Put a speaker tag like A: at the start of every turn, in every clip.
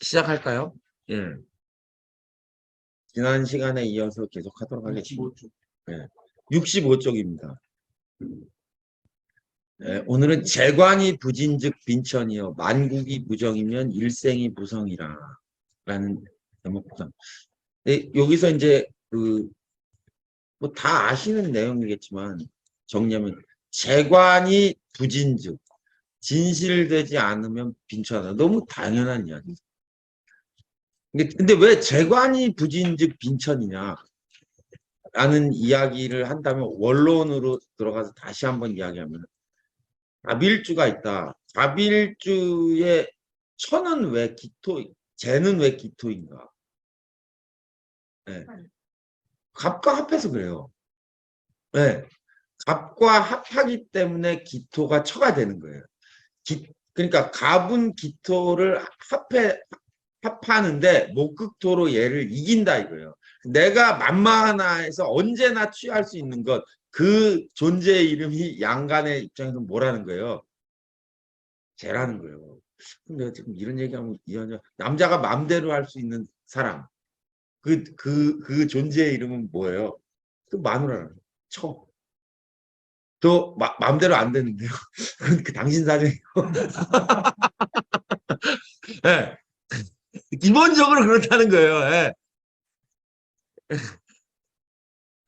A: 시작할까요? 예. 지난 시간에 이어서 계속 하도록 하겠습니다. 65쪽입니다. 오늘은 재관이 부진즉 빈천이요 만국이 부정이면 일생이 부성이라 라는 제목부터. 여기서 이제 뭐 다 아시는 내용이겠지만 정리하면 재관이 부진즉 진실되지 않으면 빈천하다. 너무 당연한 이야기. 근데 왜 재관이 부진즉 빈천이냐 라는 이야기를 한다면 원론으로 들어가서 다시 한번 이야기하면 갑일주가 있다. 갑일주의 천은 왜 기토, 재는 왜 기토인가? 네. 갑과 합해서 그래요. 네. 갑과 합하기 때문에 기토가 처가 되는 거예요. 그러니까 갑은 기토를 합하는데 목극토로 얘를 이긴다 이거예요. 내가 만마하나에서 언제나 취할 수 있는 것, 그 존재의 이름이 양간의 입장에서 뭐라는 거예요? 쟤라는 거예요. 근데 지금 이런 얘기하면 남자가 마음대로 할 수 있는 사람, 그 존재의 이름은 뭐예요? 그 마누라는 거예요. 처. 또 마음대로 안 되는데요. 그 당신 사정이고. 네. 기본적으로 그렇다는 거예요. 네.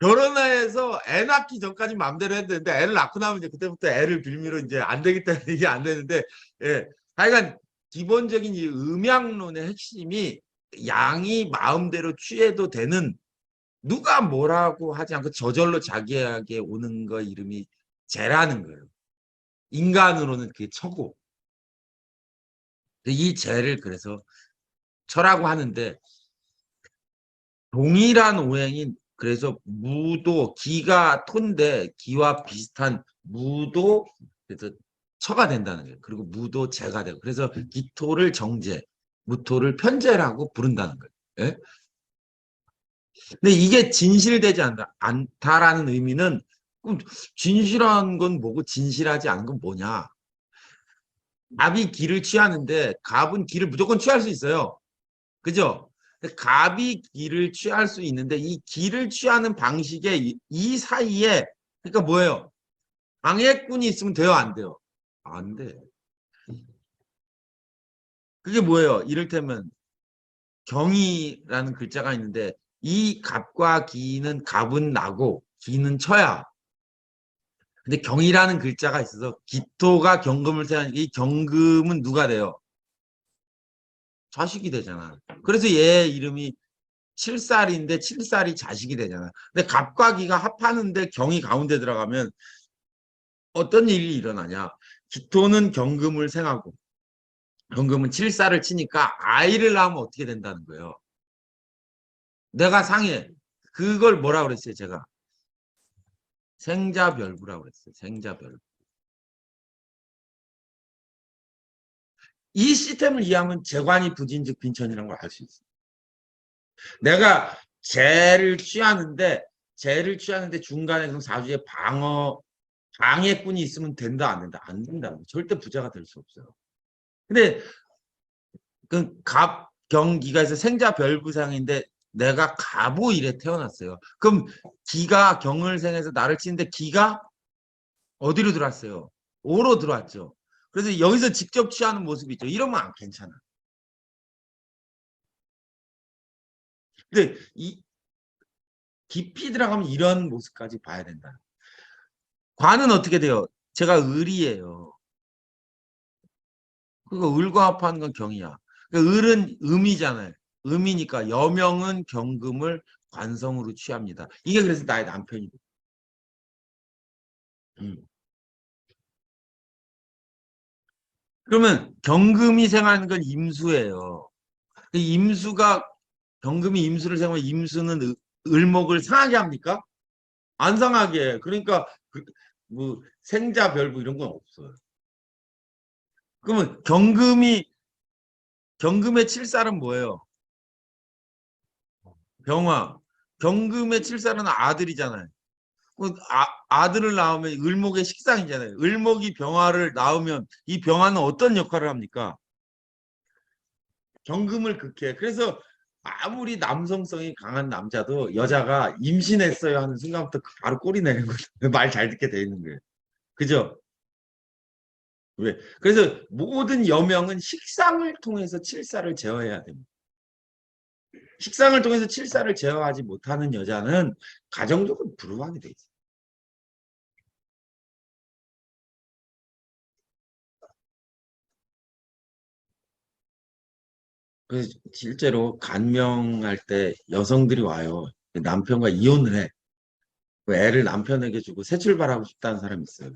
A: 결혼해서 애 낳기 전까지 마음대로 해도 되는데 애를 낳고 나면 이제 그때부터 애를 빌미로 이제 안 되겠다는 얘기 안 되는데, 예. 하여간 기본적인 이 음양론의 핵심이 양이 마음대로 취해도 되는, 누가 뭐라고 하지 않고 저절로 자기에게 오는 거 이름이 재라는 거예요. 인간으로는 그게 처고. 이 재를 그래서 처라고 하는데, 동일한 오행인, 그래서 무도, 기가 토인데 기와 비슷한 무도 그래서 처가 된다는 거예요. 그리고 무도 재가 되고, 그래서 기토를 정재, 무토를 편재라고 부른다는 거예요. 예? 근데 이게 진실되지 않다라는 의미는, 그럼 진실한 건 뭐고 진실하지 않은 건 뭐냐? 갑이 기를 취하는데 갑은 기를 무조건 취할 수 있어요. 그죠? 갑이 기를 취할 수 있는데 이 기를 취하는 방식에 이 사이에, 그러니까 뭐예요? 방해꾼이 있으면 돼요, 안 돼요? 안 돼. 그게 뭐예요? 이를테면 경이라는 글자가 있는데 이 갑과 기는 갑은 나고 기는 처야. 근데 경이라는 글자가 있어서 기토가 경금을 세우니까 이 경금은 누가 돼요? 자식이 되잖아. 그래서 얘 이름이 칠살인데 칠살이 자식이 되잖아. 근데 갑과 기가 합하는데 경이 가운데 들어가면 어떤 일이 일어나냐? 기토는 경금을 생하고 경금은 칠살을 치니까 아이를 낳으면 어떻게 된다는 거예요? 내가 상해. 그걸 뭐라고 그랬어요, 제가? 생자별부라고 그랬어요. 생자별부. 이 시스템을 이해하면 재관이 부진즉 빈천이라는 걸 알 수 있어요. 내가 재를 취하는데 중간에 그럼 사주에 방해꾼이 있으면 된다, 안 된다? 안 된다. 절대 부자가 될 수 없어요. 근데 그 갑경기가 해서 생자별부상인데 내가 갑오일에 태어났어요. 그럼 기가 경을 생해서 나를 치는데 기가 어디로 들어왔어요? 오로 들어왔죠. 그래서 여기서 직접 취하는 모습이 있죠. 이러면 안 괜찮아. 근데 이 깊이 들어가면 이런 모습까지 봐야 된다. 관은 어떻게 돼요? 제가 을이에요. 그거 을과 합하는 건 경이야. 을은 음이잖아요. 음이니까 여명은 경금을 관성으로 취합니다. 이게 그래서 나의 남편이고. 그러면 경금이 생하는 건 임수예요. 임수가 경금이 임수를 생하면 임수는 을목을 상하게 합니까? 안 상하게 해. 그러니까 뭐 생자별부 이런 건 없어요. 그러면 경금의 칠살은 뭐예요? 병화. 경금의 칠살은 아들이잖아요. 아들을 낳으면 을목의 식상이잖아요. 을목이 병화를 낳으면 이 병화는 어떤 역할을 합니까? 경금을 극해. 그래서 아무리 남성성이 강한 남자도 여자가 임신했어요 하는 순간부터 바로 꼬리 내는 거예요. 말 잘 듣게 돼 있는 거예요. 그죠? 왜? 그래서 모든 여명은 식상을 통해서 칠사를 제어해야 됩니다. 식상을 통해서 칠사를 제어하지 못하는 여자는 가정적으로 불우하게 돼 있어요. 그래서 실제로 간명할 때 여성들이 와요. 남편과 이혼을 해. 그 애를 남편에게 주고 새 출발하고 싶다는 사람이 있어요.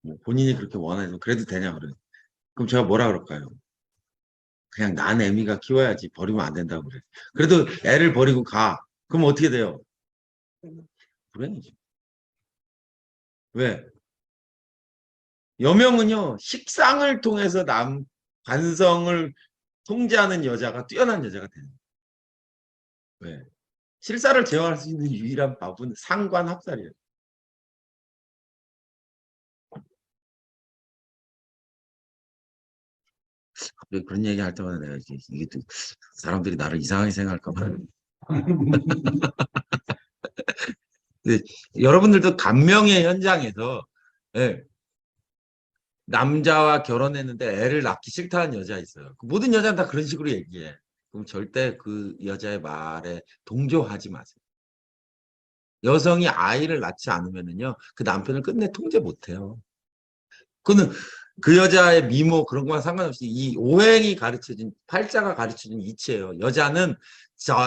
A: 뭐 본인이 그렇게 원하면 그래도 되냐 그래. 그럼 제가 뭐라 그럴까요? 그냥 난 애미가 키워야지 버리면 안 된다고 그래. 그래도 애를 버리고 가. 그럼 어떻게 돼요? 불행이죠. 왜? 여명은요 식상을 통해서 남 관성을 통제하는 여자가 뛰어난 여자가 되는 거예요. 왜? 실사를 제어할 수 있는 유일한 법은 상관합살이에요. 갑자기 그런 얘기 할 때마다 내가 이게 또 사람들이 나를 이상하게 생각할까 봐. 근데 여러분들도 감명의 현장에서 예, 남자와 결혼했는데 애를 낳기 싫다는 여자 있어요. 모든 여자는 다 그런 식으로 얘기해. 그럼 절대 그 여자의 말에 동조하지 마세요. 여성이 아이를 낳지 않으면은요, 그 남편을 끝내 통제 못해요. 그는 그 여자의 미모 그런 거랑 상관없이 이 오행이 가르쳐준 팔자가 가르쳐준 이치예요. 여자는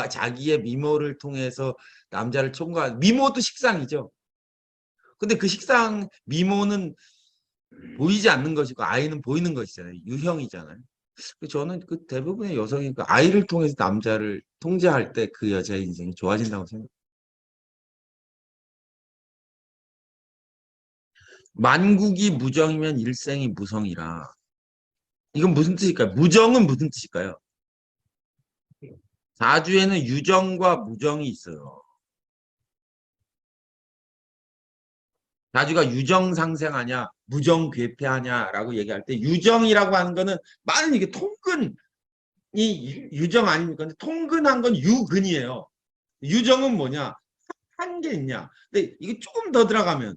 A: 자기의 미모를 통해서 남자를 총괄 미모도 식상이죠. 근데 그 식상 미모는 보이지 않는 것이고 아이는 보이는 것이잖아요. 유형이잖아요. 저는 그 대부분의 여성이 그 아이를 통해서 남자를 통제할 때 그 여자의 인생이 좋아진다고 생각해요. 만국이 무정이면 일생이 무성이라. 이건 무슨 뜻일까요? 무정은 무슨 뜻일까요? 사주에는 유정과 무정이 있어요. 사주가 유정상생하냐, 무정괴패하냐라고 얘기할 때 유정이라고 하는 거는 많은 이게 통근이 유정 아닙니까? 근데 통근한 건 유근이에요. 유정은 뭐냐? 한 게 있냐? 근데 이게 조금 더 들어가면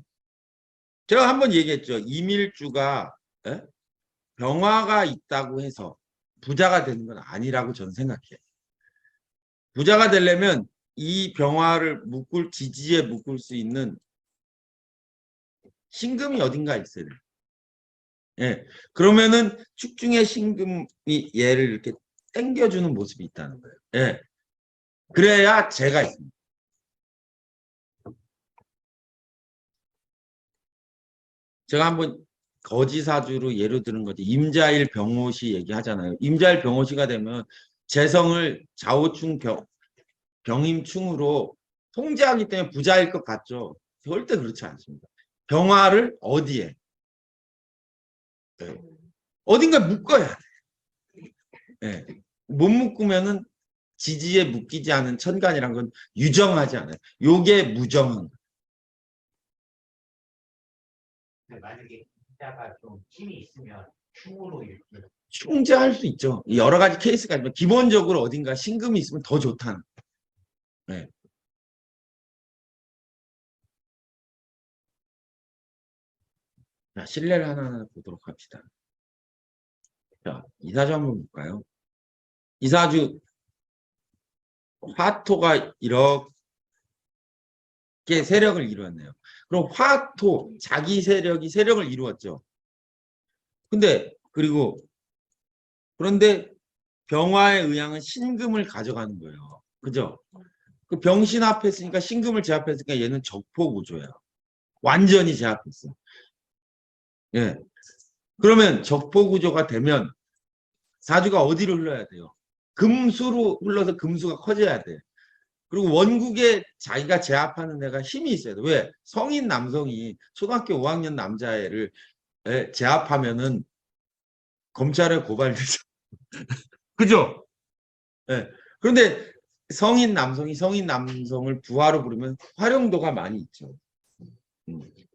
A: 제가 한번 얘기했죠. 이밀주가 에? 병화가 있다고 해서 부자가 되는 건 아니라고 저는 생각해요. 부자가 되려면 이 병화를 묶을 지지에 묶을 수 있는 신금이 어딘가 있어야 돼요. 예. 그러면은 축중의 신금이 얘를 이렇게 당겨주는 모습이 있다는 거예요. 예. 그래야 재가 있습니다. 제가 한번 거지사주로 예로 드는 거죠. 임자일 병호시 얘기하잖아요. 임자일 병호시가 되면 재성을 좌우충 병임충으로 통제하기 때문에 부자일 것 같죠. 절대 그렇지 않습니다. 병화를 어디에? 네. 어딘가 묶어야 돼. 네. 못 묶으면은 지지에 묶이지 않은 천간이란 건 유정하지 않아요. 요게 무정한
B: 만약에 기자가 좀 힘이 있으면 충으로 이렇게
A: 충제할 수 있죠. 여러 가지 케이스가 있지만 기본적으로 어딘가 신금이 있으면 더 좋다는. 네. 자, 신뢰를 하나하나 보도록 합시다. 자, 이사주 한번 볼까요? 이사주 화토가 이렇게 세력을 이루었네요. 그럼 화토, 자기 세력이 세력을 이루었죠. 근데 그런데 병화의 의양은 신금을 가져가는 거예요. 그죠? 그 병신 앞에 있으니까 신금을 제압했으니까 얘는 적포 구조예요. 완전히 제압했어. 예. 그러면 적포 구조가 되면 사주가 어디로 흘러야 돼요? 금수로 흘러서 금수가 커져야 돼. 그리고 원국에 자기가 제압하는 애가 힘이 있어야 돼. 왜? 성인 남성이 초등학교 5학년 남자애를 제압하면은 검찰에 고발되죠. 그죠? 예. 그런데 성인 남성을 부하로 부르면 활용도가 많이 있죠.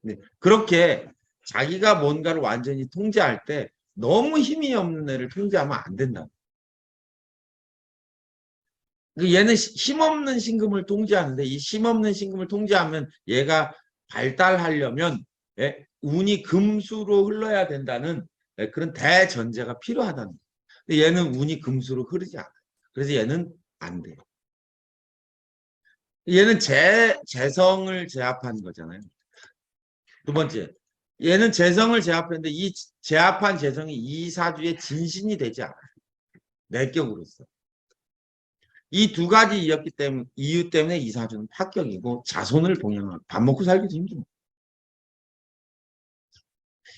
A: 네. 그렇게 자기가 뭔가를 완전히 통제할 때 너무 힘이 없는 애를 통제하면 안 된다. 얘는 힘없는 신금을 통제하는데 이 힘없는 신금을 통제하면 얘가 발달하려면 예, 운이 금수로 흘러야 된다는 예, 그런 대전제가 필요하다는 거예요. 근데 얘는 운이 금수로 흐르지 않아요. 그래서 얘는 안 돼요. 얘는 재성을 제압한 거잖아요. 두 번째, 얘는 재성을 제압했는데 이 제압한 재성이 이 사주의 진신이 되지 않아요. 내격으로서. 이 두 가지 이유 때문에 이 사주는 합격이고 자손을 봉양하고 밥 먹고 살기도 힘듭니다.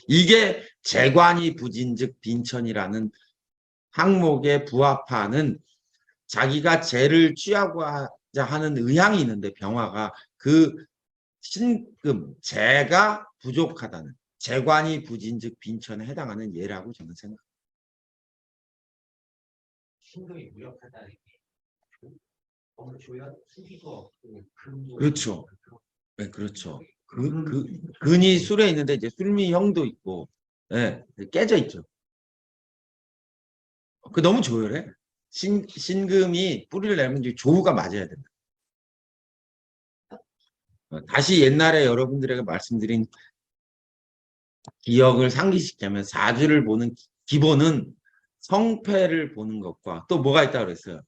A: 이게 재관이 부진즉 빈천이라는 항목에 부합하는 자기가 재를 취하고자 하는 의향이 있는데 병화가 그 신금 재가 부족하다는 재관이 부진즉 빈천에 해당하는 예라고 저는 생각합니다.
B: 신금이 무력하다는 게 너무 조연 수기도 없고 금도
A: 그렇죠. 네, 그렇죠. 근이 술에 있는데 이제 술미형도 있고, 예, 깨져 있죠. 그 너무 조열해. 신금이 뿌리를 내면 이제 조후가 맞아야 된다. 다시 옛날에 여러분들에게 말씀드린 기억을 상기시키면 사주를 보는 기본은 성패를 보는 것과 또 뭐가 있다고 그랬어요?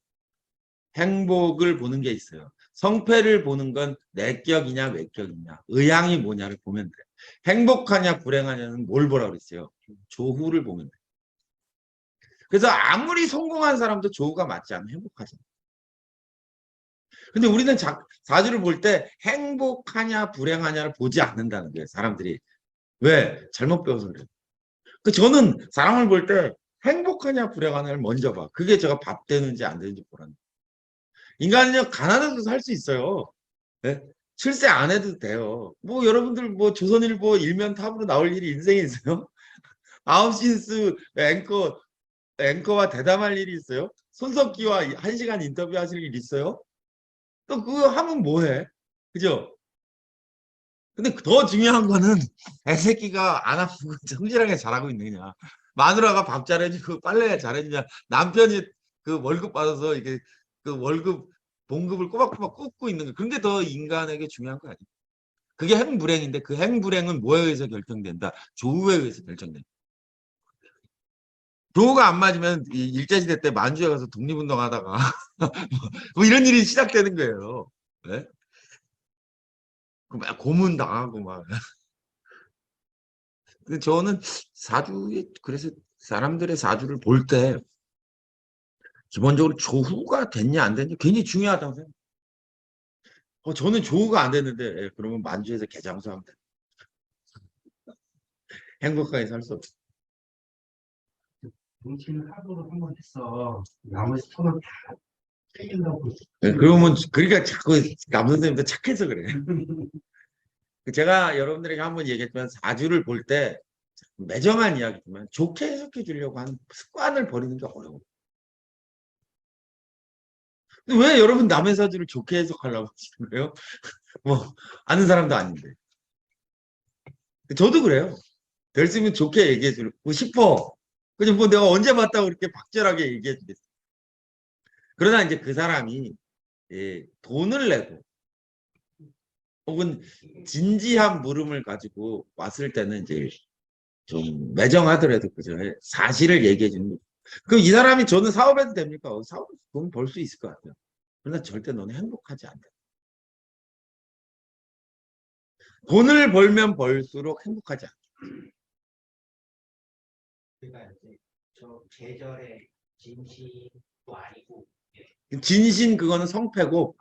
A: 행복을 보는 게 있어요. 성패를 보는 건 내격이냐 외격이냐 의향이 뭐냐를 보면 돼요. 행복하냐 불행하냐는 뭘 보라고 그랬어요? 조후를 보면 돼요. 그래서 아무리 성공한 사람도 조후가 맞지 않으면 행복하지. 근데 우리는 사주를 볼 때 행복하냐 불행하냐를 보지 않는다는 거예요. 사람들이. 왜? 잘못 배워서 그래요. 저는 사람을 볼 때 행복하냐 불행하냐를 먼저 봐. 그게 제가 밥 되는지 안 되는지 보라는. 인간은요 가난해도 살 수 있어요. 네? 출세 안 해도 돼요. 뭐 여러분들 뭐 조선일보 일면 탑으로 나올 일이 인생에 있어요? 9시 뉴스 앵커와 대담할 일이 있어요? 손석기와 1시간 인터뷰 하실 일 있어요? 또 그거 하면 뭐해? 그죠? 근데 더 중요한 거는 애새끼가 안 아프고 성실하게 잘하고 있느냐. 마누라가 밥 잘해주고 빨래 잘해주냐. 남편이 그 월급 받아서 이게 그 월급 봉급을 꼬박꼬박 꽂고 있는 거. 그런 게 더 인간에게 중요한 거 아니에요. 그게 행불행인데 그 행불행은 뭐에 의해서 결정된다? 조우에 의해서 결정된다. 조우가 안 맞으면 일제시대 때 만주에 가서 독립운동하다가 뭐 이런 일이 시작되는 거예요. 네? 막 고문 당하고 막. 저는 사주에 그래서 사람들의 사주를 볼 때 기본적으로 조후가 됐냐 안 됐냐 굉장히 중요하다고 생각해요. 저는 조후가 안 됐는데 예, 그러면 만주에서 개장수하면 돼. 행복하게 살 수 없어.
C: 정치는 하도록 한번 했어. 나머지 톤은 다 틀린다고.
A: 예, 그러면 그러니까 자꾸 남 선생님도 착해서 그래. 제가 여러분들에게 한번 얘기했지만 사주를 볼 때 매정한 이야기지만 좋게 해석해 주려고 하는 습관을 버리는 게 어려워. 왜 여러분 남의 사주를 좋게 해석하려고 하시는 거예요? 뭐 아는 사람도 아닌데. 저도 그래요. 될 수 있으면 좋게 얘기해 주고 싶어. 그냥 뭐 내가 언제 봤다고 그렇게 박절하게 얘기해 주겠어. 그러나 이제 그 사람이 예, 돈을 내고 혹은 진지한 물음을 가지고 왔을 때는 이제 좀 매정하더라도 그죠. 사실을 얘기해 주는 거죠. 그럼 이 사람이 저는 사업해도 됩니까? 사업에서 돈 벌 수 있을 것 같아요. 그러나 절대 너는 행복하지 않다. 돈을 벌면 벌수록 행복하지 않다.
B: 그러니까 이제 저 계절의 진시도 아니고
A: 진신 그거는 성패고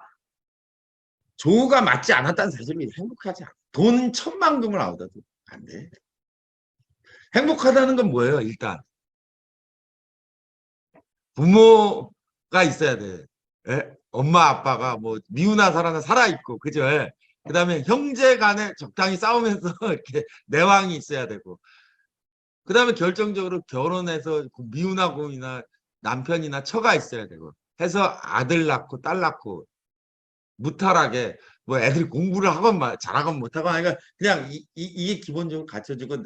A: 조우가 맞지 않았다는 사실은 행복하지 않아. 돈 천만금을 얻어도 안 돼. 행복하다는 건 뭐예요? 일단 부모가 있어야 돼. 예? 엄마 아빠가 뭐 미우나 살아나 살아있고 그죠? 예? 그다음에 형제 간에 적당히 싸우면서 이렇게 내왕이 있어야 되고 그다음에 결정적으로 결혼해서 미우나 공이나 남편이나 처가 있어야 되고 해서 아들 낳고 딸 낳고 무탈하게 뭐 애들이 공부를 하건 잘하건 못하건 하니까 그냥 이게 기본적으로 갖춰주고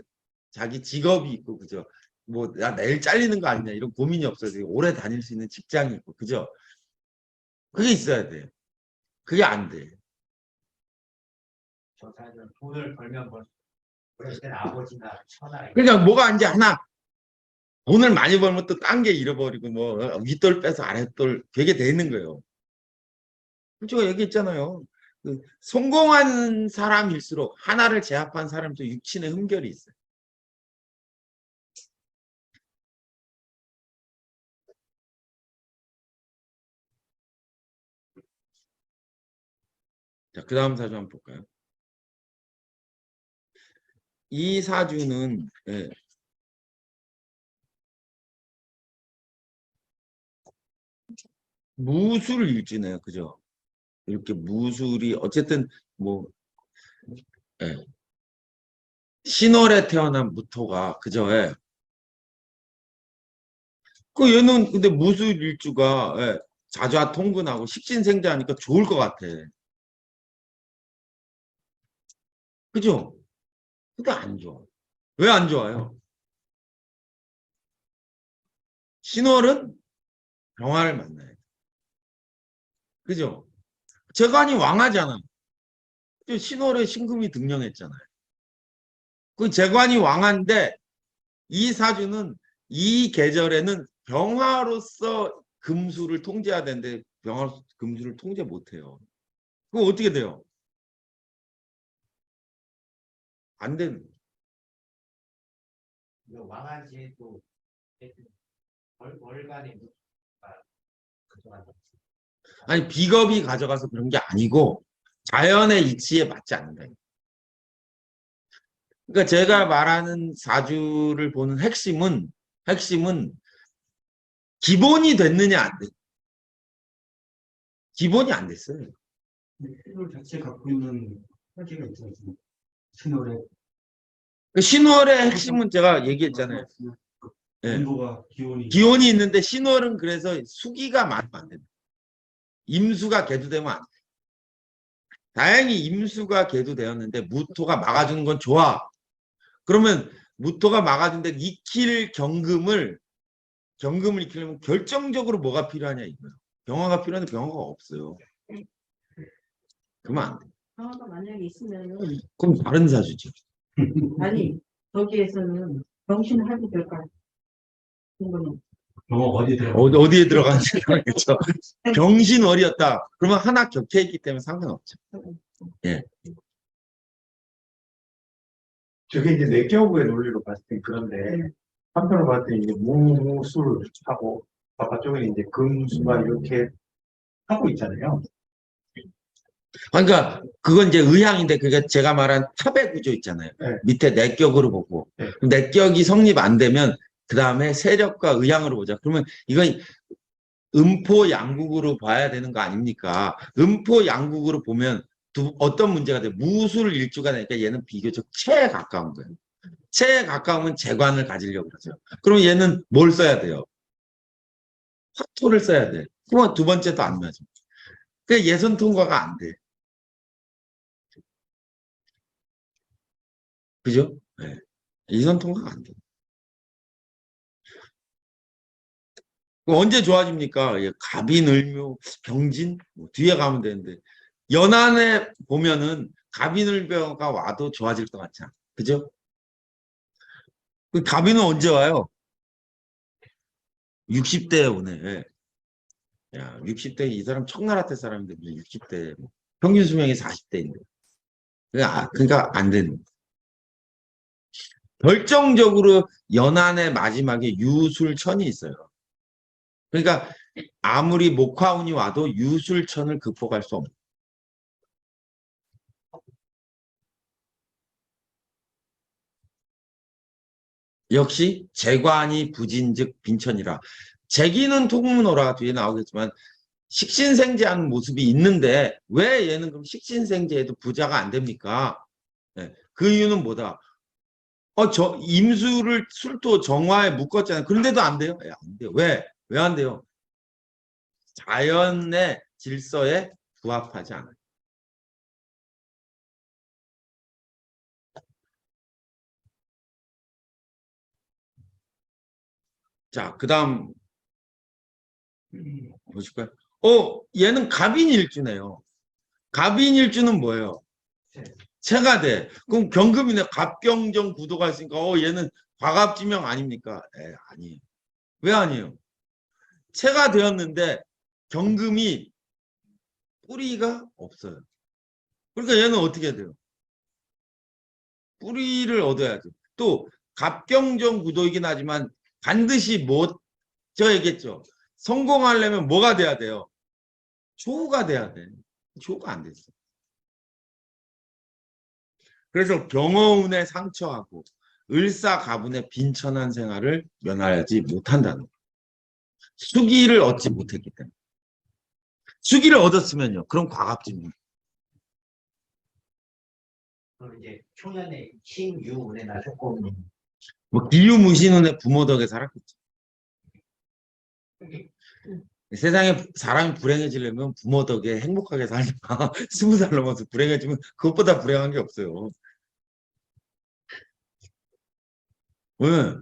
A: 자기 직업이 있고 그죠? 뭐 나 내일 잘리는 거 아니냐 이런 고민이 없어서 오래 다닐 수 있는 직장이 있고 그죠? 그게 있어야 돼. 그게 안 돼.
B: 저 사람은 돈을 벌면 벌 그럴 땐 아버지나 처나
A: 그러니까 뭐가 이제 하나 돈을 많이 벌면 또 딴 게 잃어버리고 뭐 윗돌 빼서 아랫돌 되게 돼 있는 거예요. 제가 얘기했잖아요. 그 성공한 사람일수록 하나를 제압한 사람도 육신의 흠결이 있어요. 자, 그 다음 사주 한번 볼까요? 이 사주는 예, 무술 일주네요. 그죠? 이렇게 무술이 어쨌든 뭐 예, 신월에 태어난 무토가 그죠? 예. 그 얘는 근데 무술 일주가 예, 자좌 통근하고 식신생자하니까 좋을 것 같아. 그죠? 근데 안 좋아. 왜 안 좋아요? 신월은 병화를 만나요. 그죠? 재관이 왕하잖아. 신월에 신금이 등령했잖아요. 그 재관이 왕한데 이 사주는 이 계절에는 병화로서 금수를 통제해야 되는데 병화로서 금수를 통제 못해요. 그거 어떻게 돼요? 안 되는.
B: 이거 왕한지에도 월간의 무가 가져간다.
A: 아니 비겁이 가져가서 그런 게 아니고 자연의 이치에 맞지 않는다. 그러니까 제가 말하는 사주를 보는 핵심은 기본이 됐느냐 안 됐. 기본이 안 됐어요.
C: 신월 자체 갖고 있는 화기가 있지 않습니까? 신월에
A: 그 신월의 핵심은 제가 얘기했잖아요. 예.
C: 온도가 기온이
A: 기온이 있는데 신월은 그래서 수기가 많으면 안 된다. 임수가 개두되면 안 돼. 다행히 임수가 개두되었는데 무토가 막아주는 건 좋아. 그러면 무토가 막아준데 익힐 경금을 익히려면 결정적으로 뭐가 필요하냐 이거예요. 병화가 필요한데 병화가 없어요. 그러면 안 돼.
D: 병화가 만약에 있으면
A: 그럼 다른 사주죠.
D: 아니 거기에서는 정신을 해도 될까요? 이거는
C: 어디 들어?
A: 어디에 들어가는지 모르겠죠. 병신월이었다. 그러면 하나 격해 있기 때문에 상관없죠. 예.
E: 저게 이제 내격의 논리로 봤을 때 그런데 한편으로 봤을 때 이제 무술하고 바깥쪽에 이제 금수가 이렇게 하고 있잖아요.
A: 그러니까 그건 이제 의향인데 그게 제가 말한 탑의 구조 있잖아요.
E: 네.
A: 밑에 내격으로 보고
E: 네.
A: 내격이 성립 안 되면 그 다음에 세력과 의향으로 보자. 그러면 이건 음포 양국으로 봐야 되는 거 아닙니까? 음포 양국으로 보면 어떤 문제가 돼요? 무술 일주가 되니까 얘는 비교적 체에 가까운 거예요. 체에 가까우면 재관을 가지려고 그러죠. 그럼 얘는 뭘 써야 돼요? 화토를 써야 돼. 그러면 두 번째도 안 맞아. 그 예선 통과가 안 돼. 그죠? 네. 예선 통과가 안 돼. 언제 좋아집니까? 예, 갑인을묘, 병진 뭐 뒤에 가면 되는데 연안에 보면은 갑인을묘가 와도 좋아질 것 같지 않아? 그죠? 그 갑인은 언제 와요? 60대에 오네. 예. 야, 60대 이 사람 청나라태 사람인데 무슨 60대 평균 수명이 40대인데. 그러니까 안 되는. 결정적으로 연안의 마지막에 유술천이 있어요. 그러니까 아무리 목화운이 와도 유술천을 극복할 수 없는. 역시 재관이 부진즉 빈천이라. 재기는 통문호라 뒤에 나오겠지만 식신생재하는 모습이 있는데 왜 얘는 그럼 식신생재에도 부자가 안 됩니까? 네. 그 이유는 뭐다? 저 임수를 술도 정화에 묶었잖아요. 그런데도 안 돼요? 예, 안 돼요. 왜? 왜 안 돼요? 자연의 질서에 부합하지 않아요. 자, 그 다음 보실까요? 얘는 갑인일주네요. 갑인일주는 뭐예요? 체가 돼. 그럼 경금이네. 갑경정 구도가 있으니까 얘는 과갑지명 아닙니까? 아니에요. 왜 아니에요? 체가 되었는데 경금이 뿌리가 없어요. 그러니까 얘는 어떻게 돼요? 뿌리를 얻어야죠. 또 갑경정 구도이긴 하지만 반드시 저 얘기했죠. 성공하려면 뭐가 돼야 돼요? 조우가 돼야 돼. 조우가 안 됐어. 그래서 병어운의 상처하고 을사가분의 빈천한 생활을 면하지 못한다는 거예요. 수기를 얻지 못했기 때문에. 수기를 얻었으면요. 그럼 과갑지입니다.
B: 그럼 이제 초년에 신유운에 나 조금
A: 뭐 기유무신운의 부모 덕에 살았겠죠. 세상에 사람이 불행해지려면 부모 덕에 행복하게 살다 20살 넘어서 불행해지면 그것보다 불행한 게 없어요. 왜?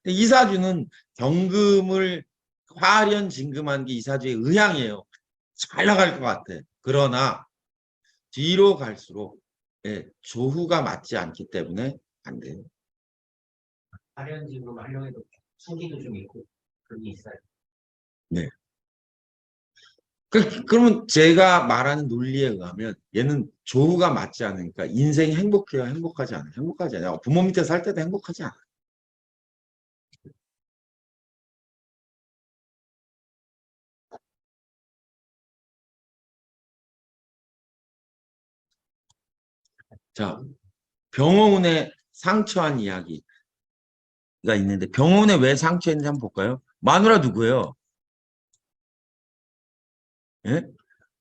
A: 이사주는 경금을 화련진금한 게 이사주의 의향이에요. 잘 나갈 것 같아. 그러나 뒤로 갈수록 조후가 맞지 않기 때문에 안 돼요.
B: 발현직으로 활용해도 수기도 좀 있고 그런 게 있어요.
A: 네. 그러면 제가 말하는 논리에 의하면 얘는 조후가 맞지 않으니까 인생이 행복해요? 행복하지 않아요? 행복하지 않아요. 부모 밑에 살 때도 행복하지 않아요. 자, 병어운에 상처한 이야기가 있는데 병어운에 왜 상처했는지 한번 볼까요? 마누라 누구예요? 예?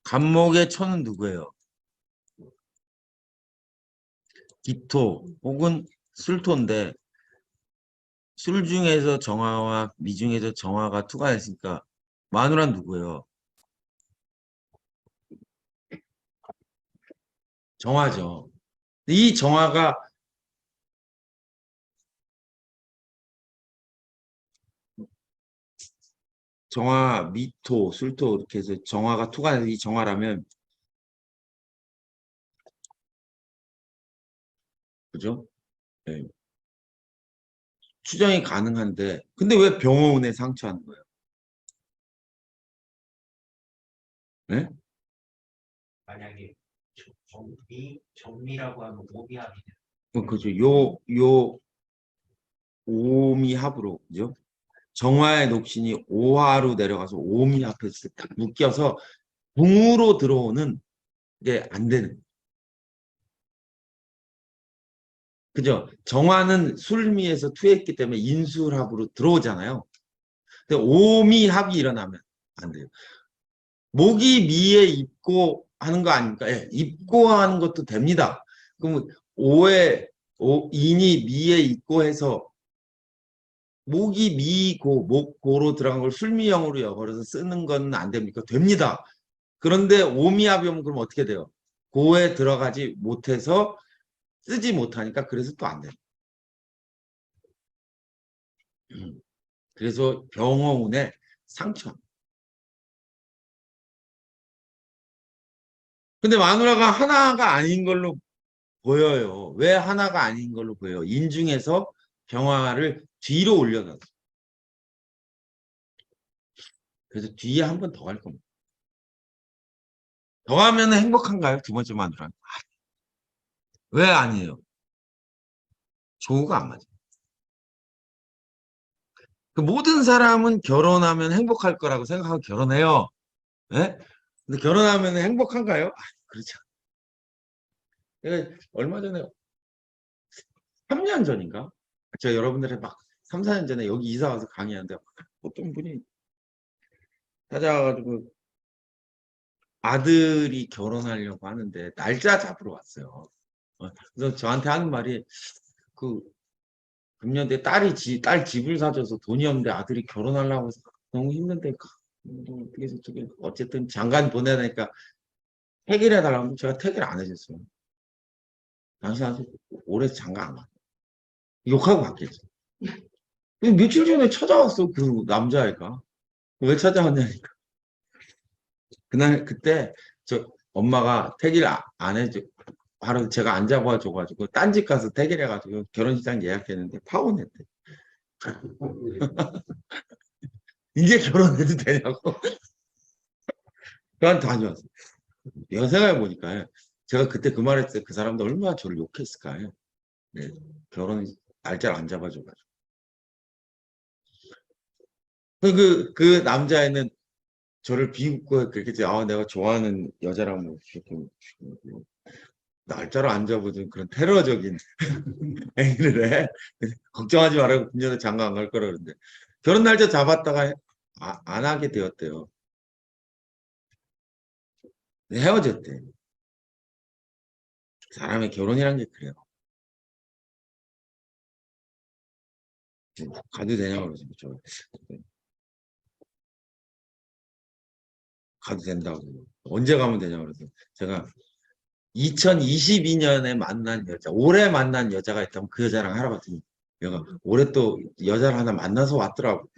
A: 간목의 천은 누구예요? 기토 혹은 술토인데 술 중에서 정화와 미 중에서 정화가 투과했으니까 마누라는 누구예요? 정화죠. 이 정화가 정화, 미토, 술토 이렇게 해서 정화가 투과해서 이 정화라면 그죠? 네. 추정이 가능한데 근데 왜 병어운에 상처하는 거예요? 네?
B: 만약에 정미라고 하면 오비합이 돼요.
A: 그죠. 요 오미합으로 그죠? 정화의 녹신이 오화로 내려가서 오미합에서 딱 묶여서 궁으로 들어오는 게 안 되는. 그죠? 정화는 술미에서 투했기 때문에 인술합으로 들어오잖아요. 근데 오미합이 일어나면 안 돼요. 목이 미에 입고 하는 거 아닙니까? 예, 입고 하는 것도 됩니다. 그러면 인이 미에 입고 해서 목이 미고 목고로 들어간 걸 술미형으로 여걸어서 쓰는 건 안 됩니까? 됩니다. 그런데 오미합이 오면 그럼 어떻게 돼요? 고에 들어가지 못해서 쓰지 못하니까 그래서 또 안 돼요. 그래서 병어운의 상처. 근데 마누라가 하나가 아닌 걸로 보여요. 왜 하나가 아닌 걸로 보여요? 인중에서 병화를 뒤로 올려놨어요. 그래서 뒤에 한 번 더 갈 겁니다. 더 가면 행복한가요? 두 번째 마누라. 왜 아니에요? 조우가 안 맞아요. 그 모든 사람은 결혼하면 행복할 거라고 생각하고 결혼해요. 예? 근데 결혼하면 행복한가요? 그렇죠. 내가 얼마 전에 3년 전인가? 제가 여러분들의 막 3, 4년 전에 여기 이사 와서 강의하는데 어떤 분이 찾아와가지고 아들이 결혼하려고 하는데 날짜 잡으러 왔어요. 그래서 저한테 하는 말이 그 금년에 딸 집을 사줘서 돈이 없는데 아들이 결혼하려고 해서 너무 힘든데 어떻게 해서 어쨌든 장관 보내야 되니까 택일해 달라고 제가 택일 안 해줬어요. 당신한테 올해 장가 안 가. 욕하고 갔겠죠. 며칠 전에 찾아왔어 그 남자애가. 왜 찾아왔냐니까. 그때 저 엄마가 택일 안 해줘. 바로 제가 안 잡아줘가지고 딴 집 가서 택일해가지고 결혼식장 예약했는데 파혼했대. 이제 결혼해도 되냐고. 저한테 다녀왔어. 내가 생각해보니까 제가 그때 그 말했을 때 그 사람도 얼마나 저를 욕했을까요? 네, 결혼 날짜를 안 잡아줘가지고. 그 남자애는 저를 비웃고 그렇게 내가 좋아하는 여자랑 뭐 날짜를 안 잡아준 그런 테러적인 행위를 해. 걱정하지 말라고 군전에 장가 안 갈 거라 그러는데 결혼 날짜 잡았다가 안 하게 되었대요. 헤어졌대. 사람의 결혼이란 게 그래요. 가도 되냐고 그러죠. 가도 된다고. 언제 가면 되냐고 그래서 제가 2022년에 만난 여자, 올해 만난 여자가 있다면 그 여자랑 하러 갔더니 얘가 올해 또 여자를 하나 만나서 왔더라고.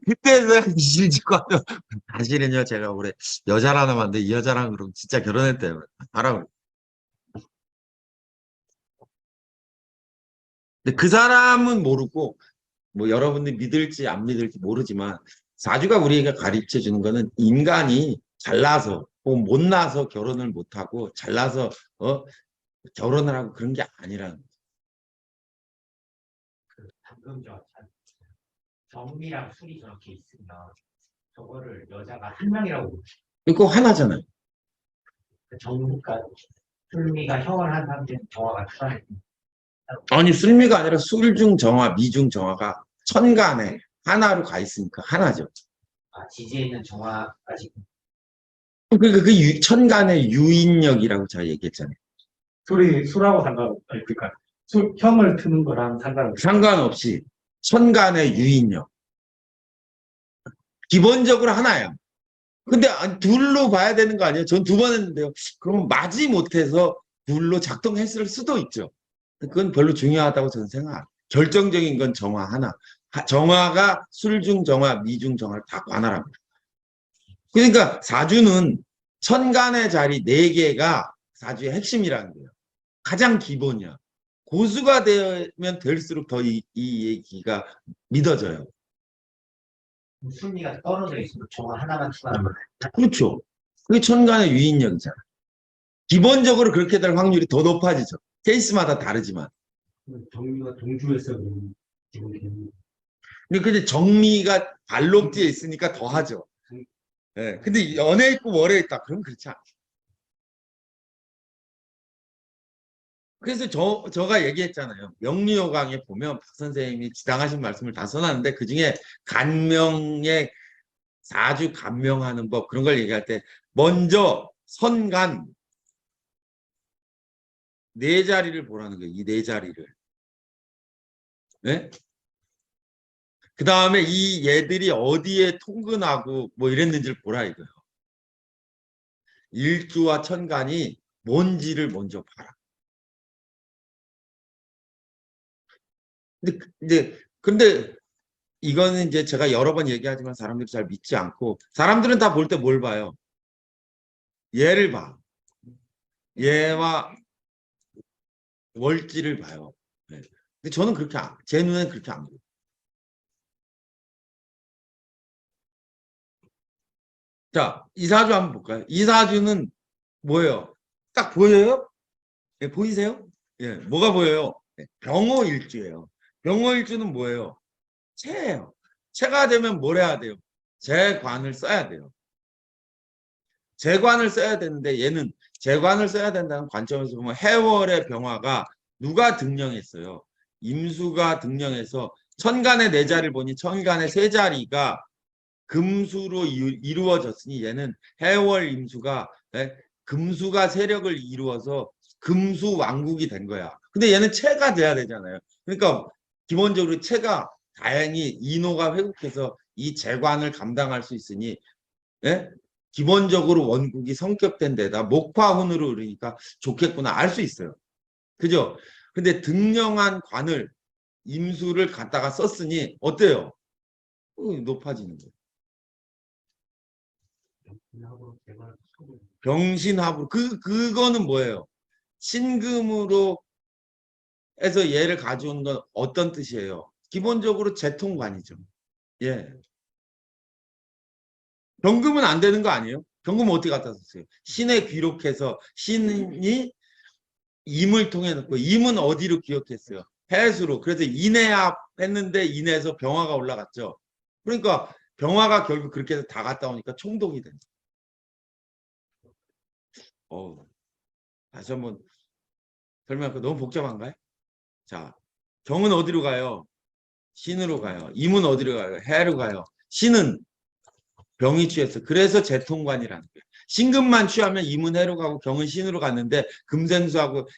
A: 그때 내가 이실 짓고 하면 사실은요 제가 올해 여자를 하나 만났는데 이 여자랑 그럼 진짜 결혼했대요. 하라고. 근데 그 사람은 모르고 뭐 여러분들이 믿을지 안 믿을지 모르지만 사주가 우리에게 가르쳐 주는 거는 인간이 잘나서 혹은 못나서 결혼을 못하고 잘나서 결혼을 하고 그런 게 아니라는 거예요.
B: 방금 정미랑 술이 저렇게 있으면 저거를 여자가 한 명이라고 부르죠.
A: 이거 하나잖아요.
B: 정미가 술미가 형을 한 사람들은 정화가 투사해.
A: 아니 술미가 아니라 술중 정화, 미중 정화가 천간에 하나로 가 있으니까 하나죠.
B: 아, 지지에 있는 정화까지.
A: 천간의 유인력이라고 제가 얘기했잖아요.
E: 술하고 아니, 그러니까 형을 트는 거랑
A: 상관없이 천간의 유인력. 기본적으로 하나예요. 근데 둘로 봐야 되는 거 아니에요? 전 두 번 했는데요. 그러면 마지 못해서 둘로 작동했을 수도 있죠. 그건 별로 중요하다고 저는 생각합니다. 결정적인 건 정화 하나. 정화가 술중 정화, 미중 정화를 다 관할합니다. 그러니까 사주는 천간의 자리 4개가 사주의 핵심이라는 거예요. 가장 기본이야. 고수가 되면 될수록 더 이 얘기가 믿어져요.
B: 술미가 떨어져 있으면 정화 하나만 투사하는 거예요.
A: 그렇죠. 그게 천간의 유인력이잖아. 기본적으로 그렇게 될 확률이 더 높아지죠. 케이스마다 다르지만.
C: 정미가 동주에서
A: 근데 정미가 발록지에 있으니까 더 하죠. 네. 근데 연애 있고 월에 있다. 그럼 그렇지 않죠. 그래서 저가 얘기했잖아요. 명리요강에 보면 박 선생님이 지당하신 말씀을 다 써놨는데 그중에 간명의 사주 간명하는 법 그런 걸 얘기할 때 먼저 선간 4자리를 보라는 거예요. 이 4자리를. 네? 그 다음에 이 얘들이 어디에 통근하고 뭐 이랬는지를 보라 이거예요. 일주와 천간이 뭔지를 먼저 봐라. 근데 이거는 이제 제가 여러 번 얘기하지만 사람들이 잘 믿지 않고 사람들은 다 볼 때 뭘 봐요? 얘를 봐. 얘와 월지를 봐요. 네. 근데 저는 그렇게 제 눈에는 그렇게 안 보여요. 자, 이 사주 한번 볼까요? 이 사주는 뭐예요? 딱 보여요? 예, 보이세요? 예, 뭐가 보여요? 네, 병호일주예요. 병호일주는 뭐예요? 체예요. 체가 되면 뭘 해야 돼요? 재관을 써야 돼요. 재관을 써야 되는데 얘는 재관을 써야 된다는 관점에서 보면 해월의 병화가 누가 등령했어요? 임수가 등령해서 천간의 4자리를 보니 천간의 3자리가 금수로 이루어졌으니 얘는 해월 임수가 금수가 세력을 이루어서 금수 왕국이 된 거야. 근데 얘는 체가 돼야 되잖아요. 그러니까 기본적으로 체가 다행히 인호가 회국해서 이 재관을 감당할 수 있으니 기본적으로 원국이 성격된 데다 목화훈으로 그러니까 좋겠구나 알 수 있어요. 그죠? 근데 등령한 관을 임수를 갖다가 썼으니 어때요? 높아지는 거예요. 병신합으로 그거는 뭐예요? 신금으로 해서 얘를 가져오는 건 어떤 뜻이에요? 기본적으로 재통관이죠. 예. 병금은 안 되는 거 아니에요? 병금은 어떻게 갖다 썼어요? 신에 귀록해서 신이 임을 통해 놓고 임은 어디로 기억했어요? 해수로. 그래서 인해합 했는데 인해에서 병화가 올라갔죠. 그러니까 병화가 결국 그렇게 해서 다 갔다 오니까 총독이 된다. 다시 한번 설명할까? 너무 복잡한가요? 자, 병은 어디로 가요? 신으로 가요. 임은 어디로 가요? 해로 가요. 신은 병이 취했어. 그래서 재통관이라는 거예요. 신금만 취하면 임은 해로 가고 병은 신으로 갔는데 금생수하고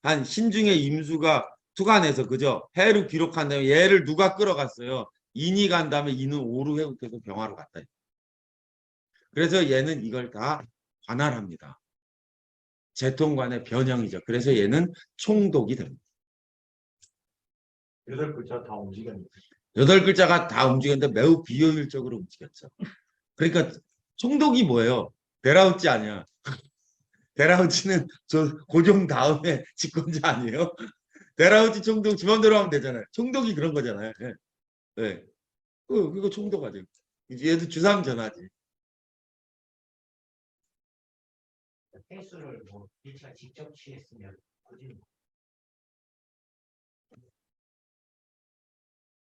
A: 한 신중에 임수가 투간해서 그죠? 해로 기록한 다음에 얘를 누가 끌어갔어요? 인이 간 다음에 인은 오로 회복해서 병화로 갔다. 그래서 얘는 이걸 다 관할합니다. 재통관의 변형이죠. 그래서 얘는 총독이 됩니다.
E: 8글자 다 움직였는데.
A: 8글자가 다 움직였는데 매우 비효율적으로 움직였죠. 그러니까 총독이 뭐예요? 베라우치 아니야. 베라우치는 저 고종 다음에 집권자 아니에요? 베라우치 총독 지맘대로 하면 되잖아요. 총독이 그런 거잖아요. 네. 네. 그거 총독하죠. 얘도 주상 전하지.
B: 횟수를 뭐 일체가 직접 취했으면 굳이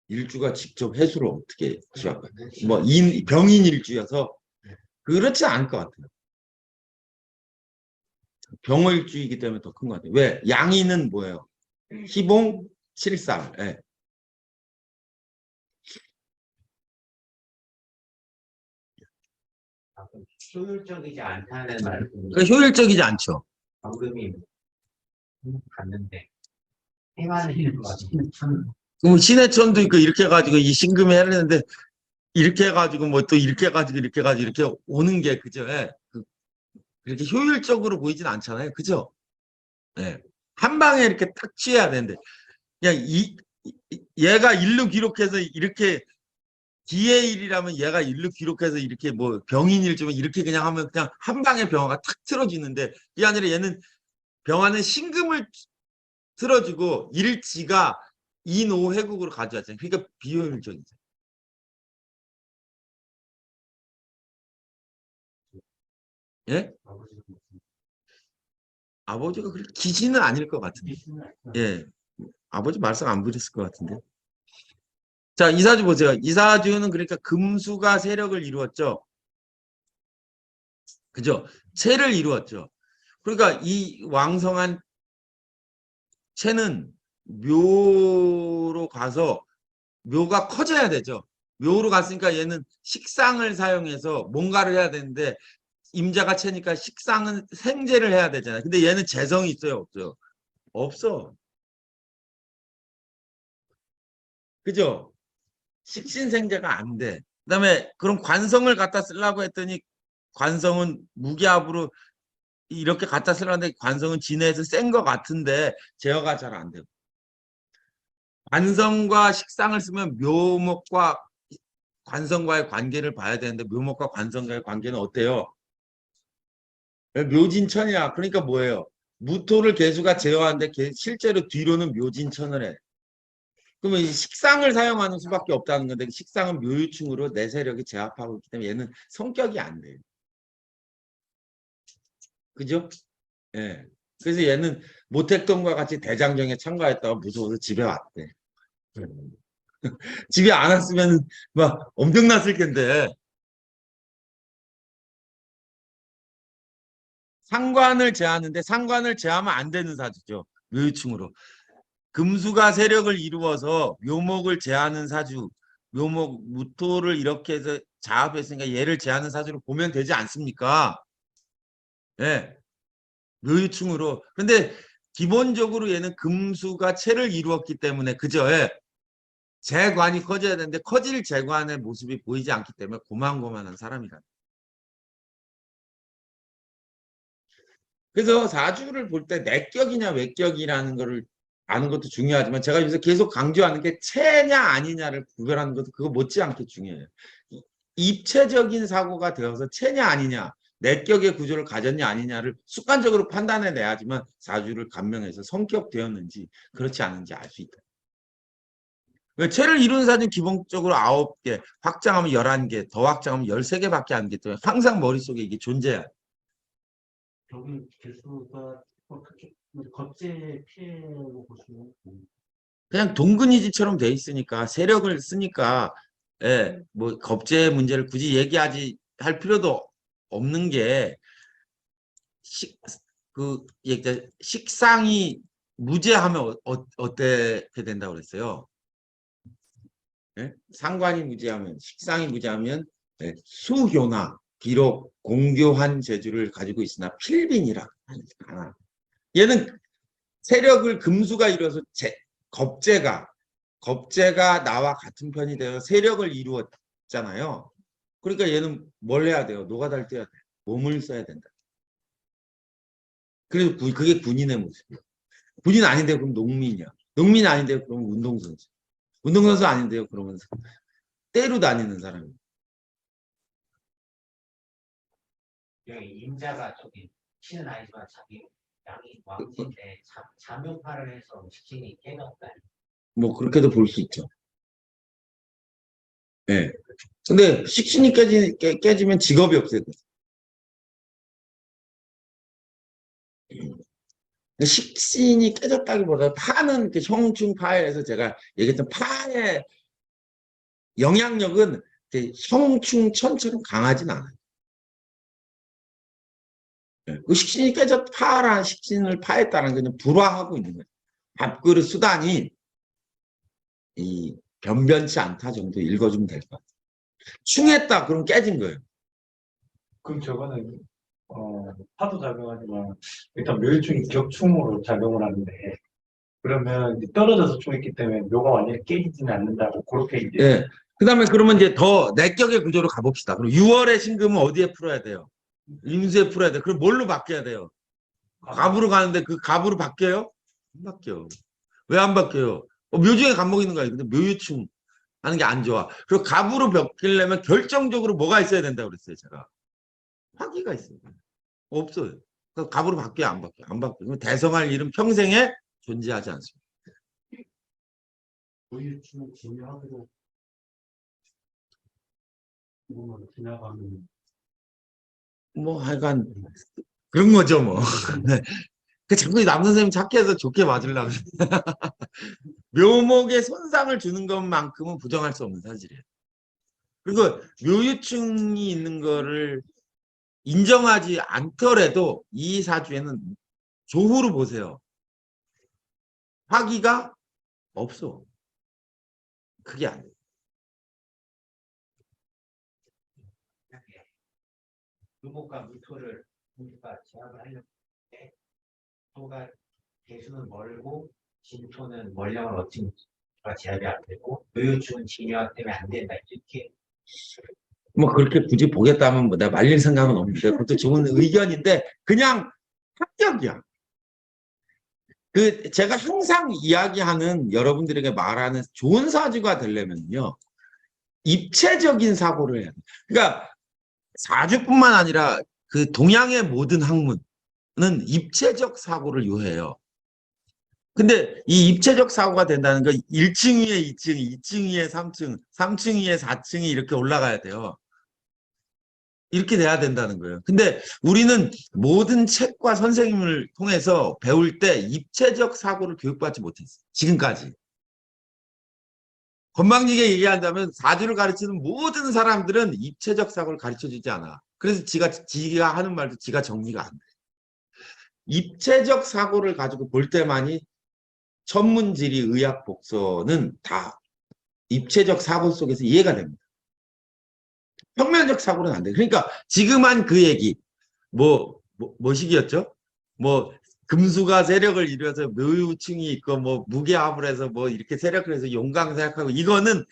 A: 일주가 직접 회수를 어떻게 취할까요? 뭐 병인 일주여서 그렇지 않을 것 같아요. 병월주이기 때문에 더 큰 것 같아요. 왜? 양인은 뭐예요? 희봉, 칠살. 예.
B: 효율적이지 않다는 말을
A: 그러니까 효율적이지 않죠.
B: 방금이 갔는데 해만일 것 같아요.
A: 그럼 신해천도 있고 이렇게 해가지고 이 신금이 해냈는데 이렇게 해가지고 뭐 또 이렇게 해가지고 이렇게 해가지고 이렇게 오는 게 그죠? 예. 그렇게 효율적으로 보이진 않잖아요. 그죠? 예. 한 방에 이렇게 딱 취해야 되는데 그냥 얘가 일로 기록해서 이렇게 기의 일이라면 얘가 일로 기록해서 이렇게 뭐 병인일주면 이렇게 그냥 하면 그냥 한 방에 병화가 탁 틀어지는데 그게 아니라 얘는 병화는 신금을 틀어주고 일지가 인오 회국으로 가져왔잖아요. 그러니까 비효율적이죠. 예? 아버지가 그렇게 기신은 아닐 것 같은데. 예. 아버지 말씀 안 부렸을 것 같은데. 자, 이사주 보세요. 이사주는 그러니까 금수가 세력을 이루었죠. 그죠? 체를 이루었죠. 그러니까 이 왕성한 체는 묘로 가서 묘가 커져야 되죠. 묘로 갔으니까 얘는 식상을 사용해서 뭔가를 해야 되는데 임자가 체니까 식상은 생재를 해야 되잖아요. 근데 얘는 재성이 있어요, 없어요? 없어. 그죠? 식신생재가 안 돼. 그다음에 그럼 관성을 갖다 쓰려고 했더니 관성은 무기압으로 이렇게 갖다 쓰려는데 관성은 진해에서 센 것 같은데 제어가 잘 안 돼요. 관성과 식상을 쓰면 묘목과 관성과의 관계를 봐야 되는데 묘목과 관성과의 관계는 어때요? 묘진천이야. 그러니까 뭐예요? 무토를 개수가 제어하는데 실제로 뒤로는 묘진천을 해. 그러면 식상을 사용하는 수밖에 없다는 건데 식상은 묘유충으로 내 세력이 제압하고 있기 때문에 얘는 성격이 안 돼요. 그죠? 예. 그래서 얘는 모택동과 같이 대장정에 참가했다가 무서워서 집에 왔대. 집에 안 왔으면 막 엄청났을 텐데. 상관을 제하는데 상관을 제하면 안 되는 사주죠. 묘유충으로. 금수가 세력을 이루어서 묘목을 제하는 사주, 묘목 무토를 이렇게 해서 자합했으니까 얘를 제하는 사주로 보면 되지 않습니까? 예. 묘유충으로. 근데 기본적으로 얘는 금수가 체를 이루었기 때문에 그죠? 예. 재관이 커져야 되는데 커질 재관의 모습이 보이지 않기 때문에 고만고만한 사람이라. 그래서 사주를 볼 때 내격이냐 외격이라는 거를 아는 것도 중요하지만 제가 여기서 계속 강조하는 게 체냐 아니냐를 구별하는 것도 그거 못지않게 중요해요. 입체적인 사고가 되어서 체냐 아니냐, 내격의 구조를 가졌냐 아니냐를 습관적으로 판단해내야지만 사주를 감명해서 성격되었는지 그렇지 않은지 알 수 있다. 체를 이루는 사주는 기본적으로 9개, 확장하면 11개, 더 확장하면 13개밖에 안 되기 때문에 항상 머릿속에 이게 존재해야 돼.
C: 저기 개수가 어떻게 겁제 피해로 보시면
A: 그냥 동근이지처럼 돼 있으니까 세력을 쓰니까 예, 뭐 겁제 문제를 굳이 얘기하지 할 필요도 없는 게 식상이 무죄하면 어떻게 된다고 그랬어요? 예? 상관이 무죄하면 식상이 무죄하면 예, 수교나 비록 공교한 재주를 가지고 있으나 필빈이라 하나. 얘는 세력을 금수가 이루어서 겁재가 나와 같은 편이 되어 세력을 이루었잖아요. 그러니까 얘는 뭘 해야 돼요? 노가다를 떼야 돼. 몸을 써야 된다. 그래서 그게 군인의 모습이에요. 군인 아닌데 그럼 농민이야. 농민 아닌데 그럼 운동선수. 운동선수 아닌데요. 그러면 때로 다니는 사람이에요.
B: 여기 임자가 저기 신은 아니지만 자기 양이 왕진데 잠용파를 해서 식신이 깨졌다.
A: 뭐 그렇게도 볼 수 있죠. 예. 근데 식신이 깨지면 직업이 없어야 돼. 식신이 깨졌다기보다 파는 그 형충파에서 제가 얘기했던 파의 영향력은 형충천처럼 강하진 않아요. 그 식신이 파란 식신을 파했다는 건 불화하고 있는 거예요. 밥그릇 수단이 이 변변치 않다 정도 읽어주면 될 것 같아요. 충했다 그럼 깨진 거예요.
E: 그럼 저거는 파도 작용하지만 일단 묘유충이 격충으로 작용을 하는데 그러면 이제 떨어져서 충했기 때문에 묘가 완전히 깨지지는 않는다고 그렇게 이제
A: 예. 그다음에 그러면 이제 더 내격의 구조로 가봅시다. 그럼 6월의 신금은 어디에 풀어야 돼요? 임수에 풀어야 돼. 그럼 뭘로 바뀌어야 돼요? 갑으로 가는데 그 갑으로 바뀌어요? 안 바뀌어. 왜 안 바뀌어요? 묘중에 갑목 있는 거야. 근데 묘유충 하는 게 안 좋아. 그리고 갑으로 바뀌려면 결정적으로 뭐가 있어야 된다고 그랬어요, 제가. 화기가 있어요. 없어요. 그러니까 갑으로 바뀌어요, 안 바뀌어요? 안 바뀌어요. 대성할 일은 평생에 존재하지 않습니다.
C: 보유충 진화하고 뭐 지나가는
A: 뭐 하여간 그런 거죠, 뭐. 그 자꾸 남 선생님 착해서 좋게 맞으려고. 묘목에 손상을 주는 것만큼은 부정할 수 없는 사실이에요. 그리고 묘유충이 있는 거를 인정하지 않더라도 이 사주에는 조후로 보세요. 화기가 없어. 그게 안 돼.
B: 유목과 무토를 우리가 제압을 하려고 해. 토가 개수는 멀고 진토는 멀령을 얻으니까 제압이 안 되고 묘유충은 진화 때문에 안 된다. 이렇게
A: 뭐 그렇게 굳이 보겠다면 뭐 내가 말릴 생각은 없는데 그것도 좋은 의견인데 그냥 합격이야. 그 제가 항상 이야기하는 여러분들에게 말하는 좋은 사주가 되려면요. 입체적인 사고를 해야 돼. 그러니까 사주뿐만 아니라 그 동양의 모든 학문은 입체적 사고를 요해요. 근데 이 입체적 사고가 된다는 건 1층 위에 2층, 2층 위에 3층, 3층 위에 4층이 이렇게 올라가야 돼요. 이렇게 돼야 된다는 거예요. 근데 우리는 모든 책과 선생님을 통해서 배울 때 입체적 사고를 교육받지 못했어요. 지금까지. 건방지게 얘기한다면 사주를 가르치는 모든 사람들은 입체적 사고를 가르쳐주지 않아. 그래서 지가 하는 말도 지가 정리가 안 돼. 입체적 사고를 가지고 볼 때만이 천문지리, 의학, 복서는 다 입체적 사고 속에서 이해가 됩니다. 평면적 사고는 안 돼. 그러니까 지금 한 그 얘기 뭐시기였죠? 뭐 금수가 세력을 이루어서 묘유층이 있고 뭐 무게합을 해서 뭐 이렇게 세력을 해서 용광 생각하고 이거는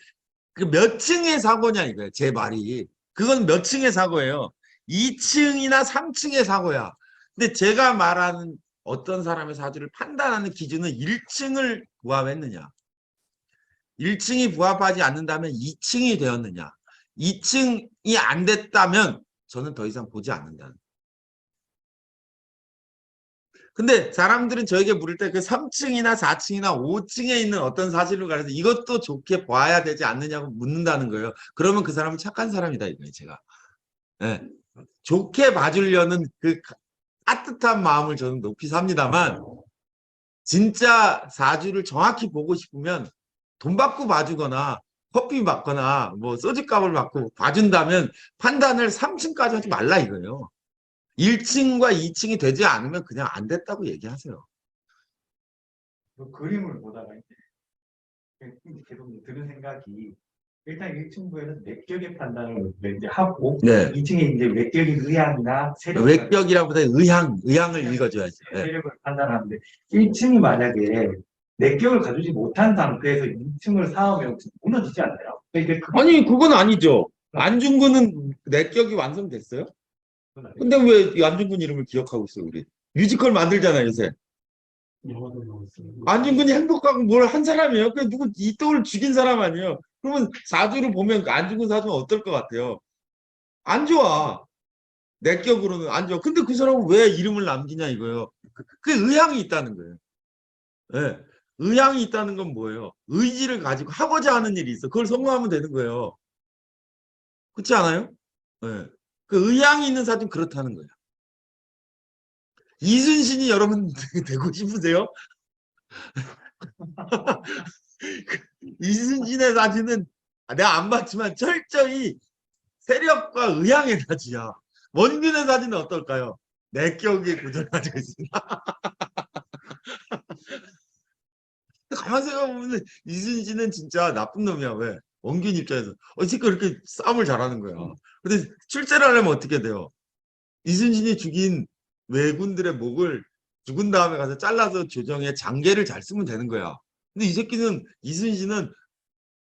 A: 그 몇 층의 사고냐 이거예요. 제 말이. 그건 몇 층의 사고예요. 2층이나 3층의 사고야. 근데 제가 말하는 어떤 사람의 사주를 판단하는 기준은 1층을 부합했느냐. 1층이 부합하지 않는다면 2층이 되었느냐. 2층이 안 됐다면 저는 더 이상 보지 않는다는. 근데 사람들은 저에게 물을 때 그 3층이나 4층이나 5층에 있는 어떤 사실을 가려서 이것도 좋게 봐야 되지 않느냐고 묻는다는 거예요. 그러면 그 사람은 착한 사람이다 이거예요, 제가. 예. 좋게 봐주려는 그 따뜻한 마음을 저는 높이 삽니다만 진짜 사주를 정확히 보고 싶으면 돈 받고 봐주거나 커피 받거나 뭐 소주값을 받고 봐준다면 판단을 3층까지 하지 말라 이거예요. 1층과 2층이 되지 않으면 그냥 안 됐다고 얘기하세요.
E: 그 그림을 보다가 이제 계속 드는 생각이 일단 1층부에는 외격의 판단을 이제 하고
A: 네.
E: 2층에 이제 외격의 의향이나 세력
A: 외격이라보다 의향을 읽어줘야지. 네.
E: 세력을 판단하는데 1층이 만약에 내격을 가지지 못한 상태에서 2층을 쌓으면 무너지지 않나요? 그러니까 그게
A: 아니 그건 아니죠. 안중근은 내격이 완성됐어요? 근데 왜 안중근 이름을 기억하고 있어요 우리? 뮤지컬 만들잖아요 요새.
C: 영화도 나왔어요.
A: 안중근이 행복하고 뭘 한 사람이에요? 그 누구 이또를 죽인 사람 아니에요? 그러면 사주를 보면 그 안중근 사주는 어떨 것 같아요? 안 좋아. 내격으로는 안 좋아. 근데 그 사람은 왜 이름을 남기냐 이거예요. 그 의향이 있다는 거예요. 예. 의향이 있다는 건 뭐예요? 의지를 가지고 하고자 하는 일이 있어. 그걸 성공하면 되는 거예요. 그렇지 않아요? 예. 그 의향이 있는 사주는 그렇다는 거예요. 이순신이 여러분 되고 싶으세요? 이순신의 사주는 내가 안 봤지만 철저히 세력과 의향의 사주야. 원균의 사주는 어떨까요? 내격의 구조를 가지고 있습니다. 가만 생각해보면 이순신은 진짜 나쁜 놈이야. 왜? 원균 입장에서. 어떻게 그렇게 싸움을 잘하는 거야. 근데 출제를 하려면 어떻게 돼요? 이순신이 죽인 왜군들의 목을 죽은 다음에 가서 잘라서 조정에 장계를 잘 쓰면 되는 거야. 근데 이 새끼는 이순신은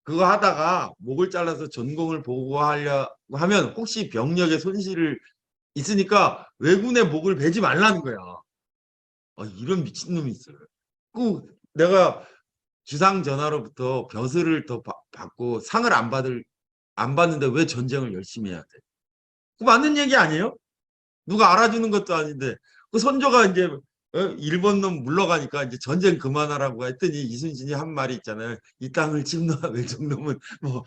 A: 그거 하다가 목을 잘라서 전공을 보고하려 하면 혹시 병력에 손실을 있으니까 왜군의 목을 베지 말라는 거야. 이런 미친놈이 있어요. 그 내가 주상 전하로부터 벼슬을 더 받고 상을 안 받는데 왜 전쟁을 열심히 해야 돼? 그 맞는 얘기 아니에요? 누가 알아주는 것도 아닌데 그 선조가 이제 일본 놈 물러가니까 이제 전쟁 그만하라고 했더니 이순신이 한 말이 있잖아요. 이 땅을 침노한 외적놈은 뭐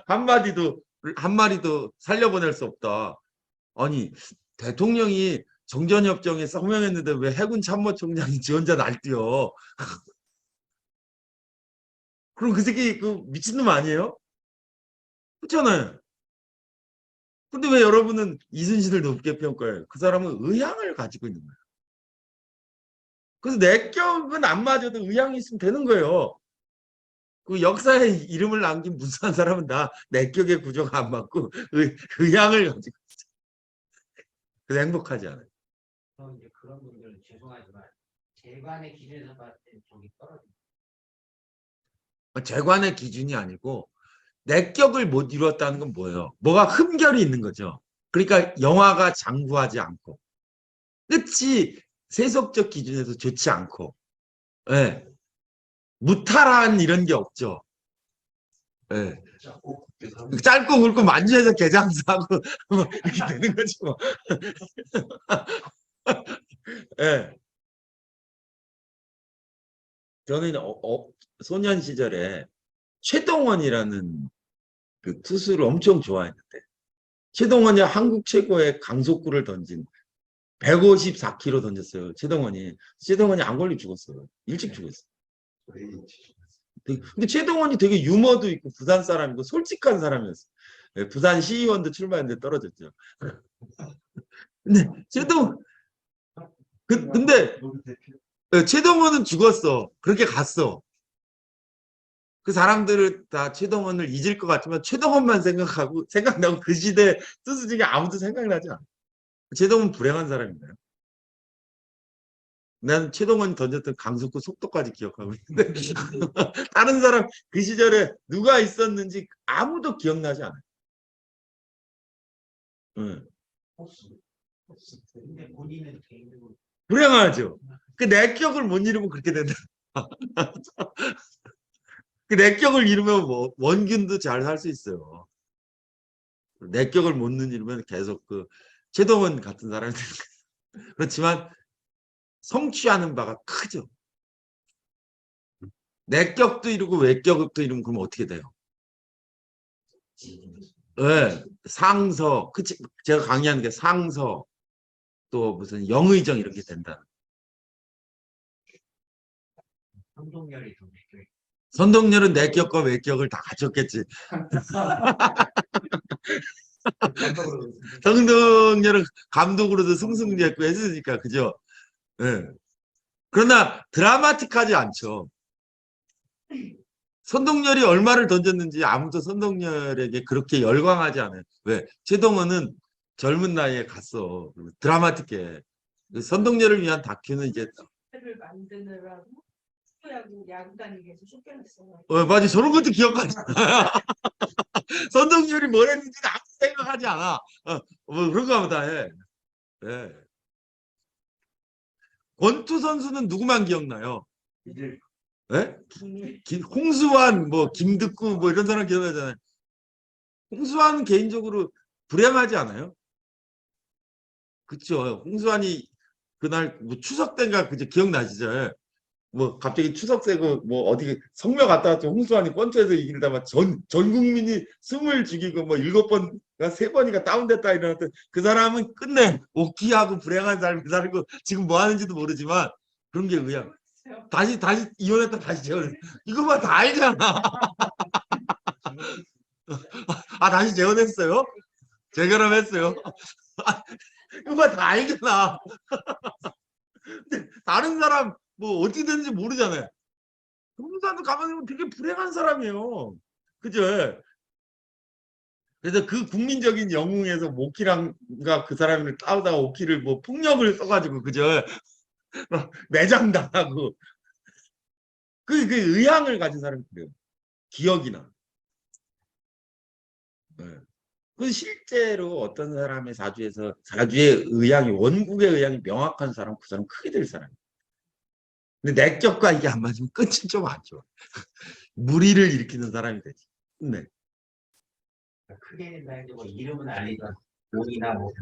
A: 한 마리도 살려보낼 수 없다. 아니 대통령이 정전협정에 서명했는데 왜 해군 참모총장이 지 혼자 날뛰어? 그럼 그 새끼 그 미친놈 아니에요? 그렇잖아요. 근데 왜 여러분은 이순신을 높게 평가해요? 그 사람은 의향을 가지고 있는 거예요. 그래서 내격은 안 맞아도 의향이 있으면 되는 거예요. 그 역사에 이름을 남긴 무수한 사람은 다 내격의 구조가 안 맞고 의향을 가지고 있어요. 그래서 행복하지 않아요.
B: 그럼 이제 그런 분들은 죄송하지만 재관의 기준에서 봤을 때 저기 떨어집니다.
A: 재관의 기준이 아니고 내격을 못 이루었다는 건 뭐예요? 뭐가 흠결이 있는 거죠. 그러니까 영화가 장구하지 않고 끝이 세속적 기준에서 좋지 않고 예. 무탈한 이런 게 없죠. 예. 짧고 굵고 만주해서 개장사하고 뭐 이렇게 되는 거지 뭐. 예. 저는 소년 시절에 최동원이라는 그 투수를 엄청 좋아했는데 최동원이 한국 최고의 강속구를 던진 154km 던졌어요. 최동원이 안 걸리고 죽었어요. 일찍 죽었어요. 근데 최동원이 되게 유머도 있고 부산 사람이고 솔직한 사람이었어요. 예, 부산 시의원도 출마했는데 떨어졌죠. 근데 근데 최동원은 죽었어. 그렇게 갔어. 그 사람들을 다 최동원을 잊을 것 같지만 최동원만 생각나고 그 시대 투수 중에 아무도 생각나지 않아. 최동원 불행한 사람인가요? 난 최동원이 던졌던 강속구 속도까지 기억하고 있는데 다른 사람 그 시절에 누가 있었는지 아무도 기억나지 않아요. 응.
B: 근데 본인은 개인적으로
A: 불행하죠. 그 내격을 못 이루면 그렇게 된다. 그 내격을 이루면 뭐 원균도 잘 살 수 있어요. 내격을 못 누리면 계속 그 최동원 같은 사람이 되는 거예요. 그렇지만 성취하는 바가 크죠. 내격도 이루고 외격도 이루면 그럼 어떻게 돼요? 네, 상서, 그치, 제가 강의하는 게 상서, 또 무슨 영의정 이런 게 된다.
B: 선동열이 좀 있죠.
A: 선동열은 내격과 외격을 다 갖췄겠지. 선동열은 감독으로도 승승했고 했으니까, 그죠? 네. 그러나 드라마틱하지 않죠. 선동열이 얼마를 던졌는지 아무도 선동열에게 그렇게 열광하지 않아요. 왜? 최동원은 젊은 나이에 갔어. 드라마틱해. 선동열을 위한 다큐는 이제
D: 를 만드느라고 학교하고 야구 다니기 위해서 쫓겨났어요.
A: 맞아. 저런 것도 기억하지. 선동열이 뭘 했는지 아무 생각하지 않아. 뭐 그런 거 보다 해. 네. 권투 선수는 누구만 기억나요?
C: 이제
A: 네? 홍수환, 뭐 김득구 뭐 이런 사람 기억나잖아요. 홍수환은 개인적으로 불행하지 않아요? 그쵸. 홍수환이 그날 뭐 추석 때인가 그제 기억나시죠? 뭐 갑자기 추석 때고 뭐 어디 성묘 갔다 왔죠. 홍수환이 권투에서 이기다 막 전 국민이 숨을 죽이고 뭐 7번가 3번인가 다운됐다 이러는데 그 사람은 끝내 오키하고 불행한 삶을 살고 지금 뭐 하는지도 모르지만 그런 게 의향. 다시 이혼했다 다시 재혼. 이거만 다 알잖아. 다시 재혼했어요? 재결혼했어요? 이거만 다 알잖아. 근데 다른 사람 뭐 어떻게 되는지 모르잖아요. 홍사도 가만히 보면 되게 불행한 사람이에요. 그죠? 그래서 그 국민적인 영웅에서 오키랑가 그 사람을 싸우다가 오키를 뭐 폭력을 써가지고 그죠? 매장당하고 그 의향을 가진 사람이 그래요. 기억이나. 네. 그 실제로 어떤 사람의 사주의 의향이 원국의 의향이 명확한 사람 그 사람 크게 될 사람. 근데 내격과 이게 안 맞으면 끝이 좀 안 좋아. 무리를 일으키는 사람이 되지. 네.
B: 크게 된다는데 뭐 이름은 알리던 용이나 뭐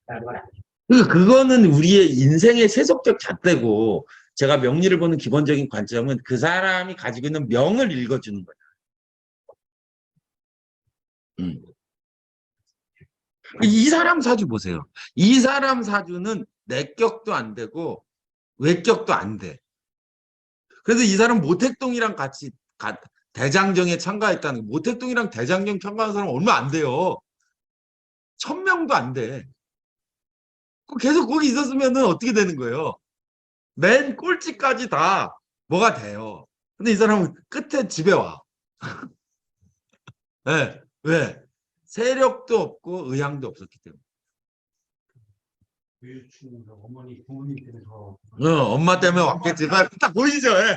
B: 그런 건 아니에요.
A: 그거는 우리의 인생의 세속적 잣대고 제가 명리를 보는 기본적인 관점은 그 사람이 가지고 있는 명을 읽어주는 거예요. 이 사람 사주 보세요. 이 사람 사주는 내격도 안 되고 외격도 안 돼. 그래서 이 사람 모택동이랑 같이 대장정에 참가했다는 거. 모택동이랑 대장정 참가한 사람 얼마 안 돼요. 1000명도 안 돼. 계속 거기 있었으면 어떻게 되는 거예요? 맨 꼴찌까지 다 뭐가 돼요. 근데 이 사람은 끝에 집에 와. 네. 왜? 세력도 없고 의향도 없었기 때문에.
C: 외유충으로 어머니 부모님 때문에 더
A: 엄마 때문에 왔겠지. 딱 보이죠? 예.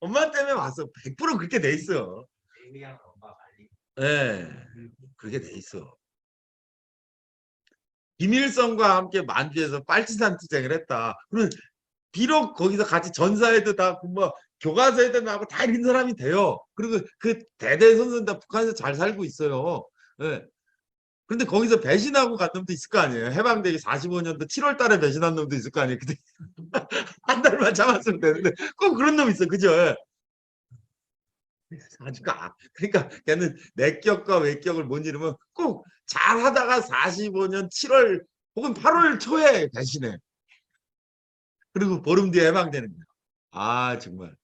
A: 엄마 때문에 왔어. 100% 그렇게 돼 있어.
B: 의미한 엄마 말리.
A: 예. 그렇게 돼 있어. 김일성과 함께 만주에서 빨치산 투쟁을 했다. 그러면 비록 거기서 같이 전사에도 다 뭐 교과서에도 나오고 다 이런 사람이 돼요. 그리고 그 대대손손 다 북한에서 잘 살고 있어요. 예. 근데 거기서 배신하고 간 놈도 있을 거 아니에요. 해방되기 45년도 7월 달에 배신한 놈도 있을 거 아니에요. 근데 한 달만 참았으면 되는데 꼭 그런 놈 있어. 그죠? 아주 그러니까 걔는 내격과 외격을 못 이루면 꼭 잘하다가 45년 7월 혹은 8월 초에 배신해. 그리고 보름 뒤에 해방되는 거야. 정말.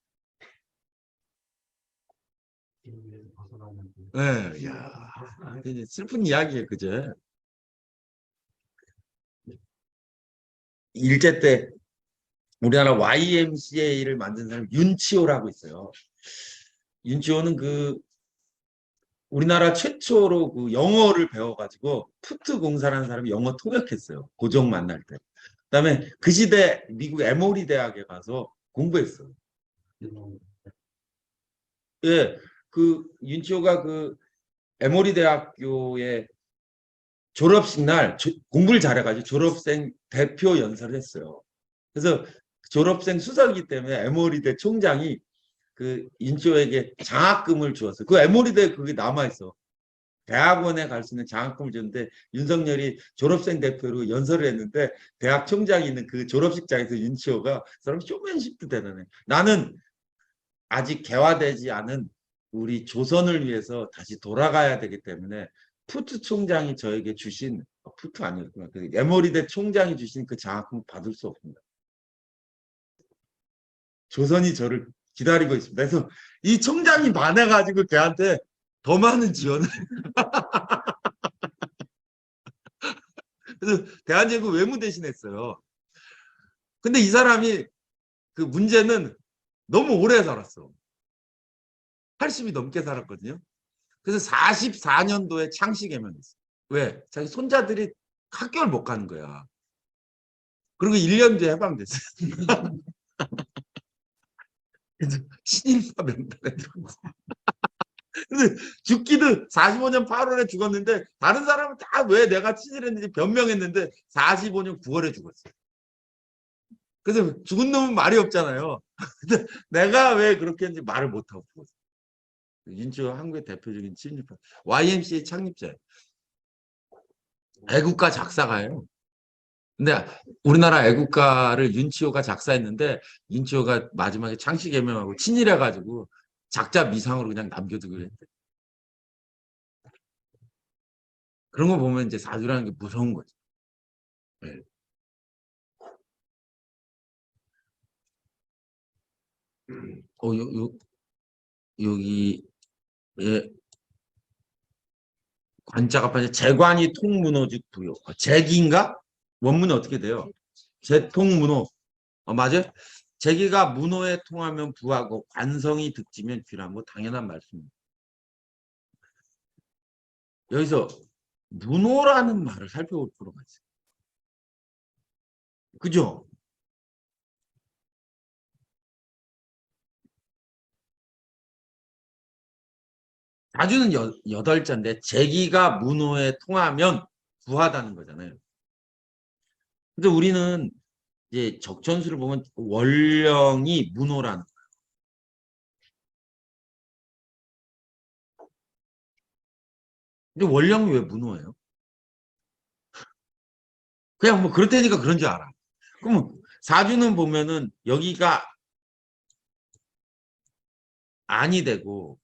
C: 기능에서 벗어나는
A: 네, 야, 슬픈 이야기예요, 그죠? 일제 때 우리나라 YMCA를 만든 사람 윤치호라고 있어요. 윤치호는 그 우리나라 최초로 그 영어를 배워가지고 푸트 공사라는 사람이 영어 통역했어요. 고종 만날 때. 그다음에 그 시대 미국 에모리 대학에 가서 공부했어요. 예, 그 윤치호가 그 에모리 대학교에 졸업식 날 공부를 잘해가지고 졸업생 대표 연설을 했어요. 그래서 졸업생 수석이기 때문에 에모리대 총장이 그 윤치호에게 장학금을 주었어요. 그 에모리대 그게 남아있어. 대학원에 갈 수 있는 장학금을 줬는데 윤석열이 졸업생 대표로 연설을 했는데 대학 총장이 있는 그 졸업식장에서 윤치호가 그 사람 쇼맨십도 대단해. 나는 아직 개화되지 않은 우리 조선을 위해서 다시 돌아가야 되기 때문에 푸트 총장이 저에게 주신 푸트 아니었구나. 그 에머리대 총장이 주신 그 장학금 받을 수 없습니다. 조선이 저를 기다리고 있습니다. 그래서 이 총장이 반해가지고 걔한테 더 많은 지원을. 그래서 대한제국 외무대신 했어요. 근데 이 사람이 그 문제는 너무 오래 살았어. 80이 넘게 살았거든요. 그래서 44년도에 창씨 개명했어. 왜? 자기 손자들이 학교를 못 가는 거야. 그리고 1년 뒤에 해방됐어. 그래서 친일파 명단에 들어갔어. 근데 죽기도 45년 8월에 죽었는데 다른 사람은 다 왜 내가 친일했는지 변명했는데 45년 9월에 죽었어. 그래서 죽은 놈은 말이 없잖아요. 근데 내가 왜 그렇게 했는지 말을 못하고 죽었어. 윤치호 한국의 대표적인 친일파. YMCA 창립자예요. 애국가 작사가예요. 근데 우리나라 애국가를 윤치호가 작사했는데 윤치호가 마지막에 창씨 개명하고 친일해가지고 작자 미상으로 그냥 남겨두기로 했대. 그런 거 보면 이제 사주라는 게 무서운 거죠. 네. 여기 예, 관자가 빠져 재관이 통문호직 부요. 재기인가? 원문이 어떻게 돼요? 재통문호. 맞아요? 재기가 문호에 통하면 부하고 관성이 득지면 귀라. 뭐 당연한 말씀입니다. 여기서 문호라는 말을 살펴볼 필요가 있어요. 그죠? 자주는 8자인데 재기가 문호에 통하면 부하다는 거잖아요. 근데 우리는 이제 적천수를 보면 원령이 문호라는 거예요. 근데 원령이 왜 문호예요? 그냥 뭐 그렇다니까 그런 줄 알아. 그럼 사주는 보면은 여기가 안이 되고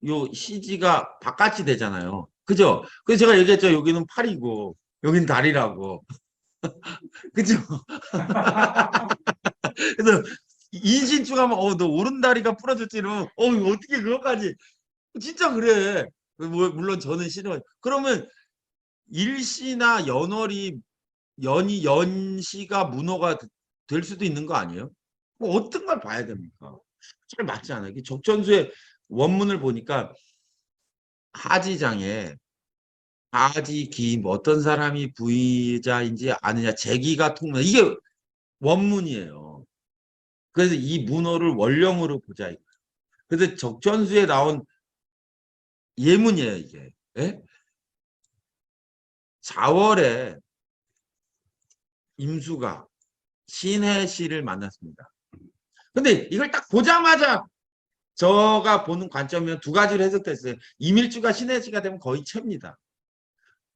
A: 요 시지가 바깥이 되잖아요. 그죠? 그래서 제가 얘기했죠. 여기는 팔이고 여기는 다리라고. 그죠? 그래서 인신충하면 너 오른다리가 부러졌지는 이거 어떻게 그것까지 진짜 그래. 물론 저는 싫어요. 그러면 일시나 연월이 연시가 문호가 될 수도 있는 거 아니에요? 뭐 어떤 걸 봐야 됩니까? 잘 맞지 않아요. 적천수의 원문을 보니까 하지장에 하지기 뭐 어떤 사람이 부의자인지 아느냐 재기가 통문 이게 원문이에요. 그래서 이 문호를 원령으로 보자. 그래서 적천수에 나온 예문이에요 이게. 예? 4월에 임수가 신해씨를 만났습니다. 근데 이걸 딱 보자마자 저가 보는 관점이면 두 가지로 해석됐어요. 임일주가 신해씨가 되면 거의 채입니다.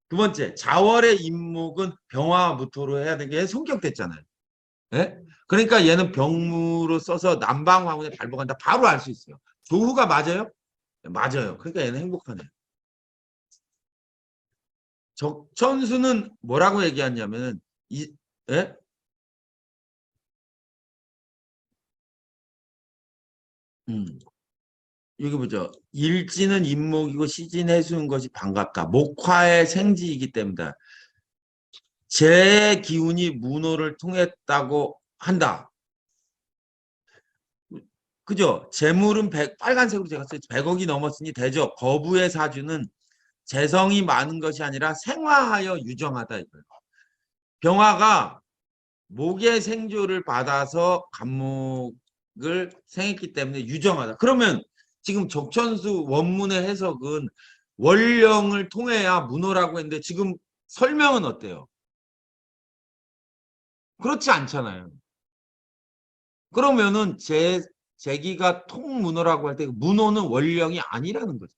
A: 두 번째, 자월의 임목은 병화와 무토로 해야 되는 게 성격됐잖아요. 예? 그러니까 얘는 병무로 써서 남방화운에 발복한다. 바로 알 수 있어요. 조후가 맞아요? 맞아요. 그러니까 얘는 행복하네요. 적천수는 뭐라고 얘기하냐면은 예? 여기 보죠. 일지는 임목이고 시진해수인 것이 반갑다. 목화의 생지이기 때문이다. 제 기운이 문호를 통했다고 한다. 그죠? 재물은 빨간색으로 제가 써요. 100억이 넘었으니 되죠. 거부의 사주는 재성이 많은 것이 아니라 생화하여 유정하다 이거예요. 병화가 목의 생조를 받아서 간목을 생했기 때문에 유정하다. 그러면 지금 적천수 원문의 해석은 원령을 통해야 문호라고 했는데 지금 설명은 어때요? 그렇지 않잖아요. 그러면은 재기가 통문호라고 할 때 문호는 원령이 아니라는 거죠.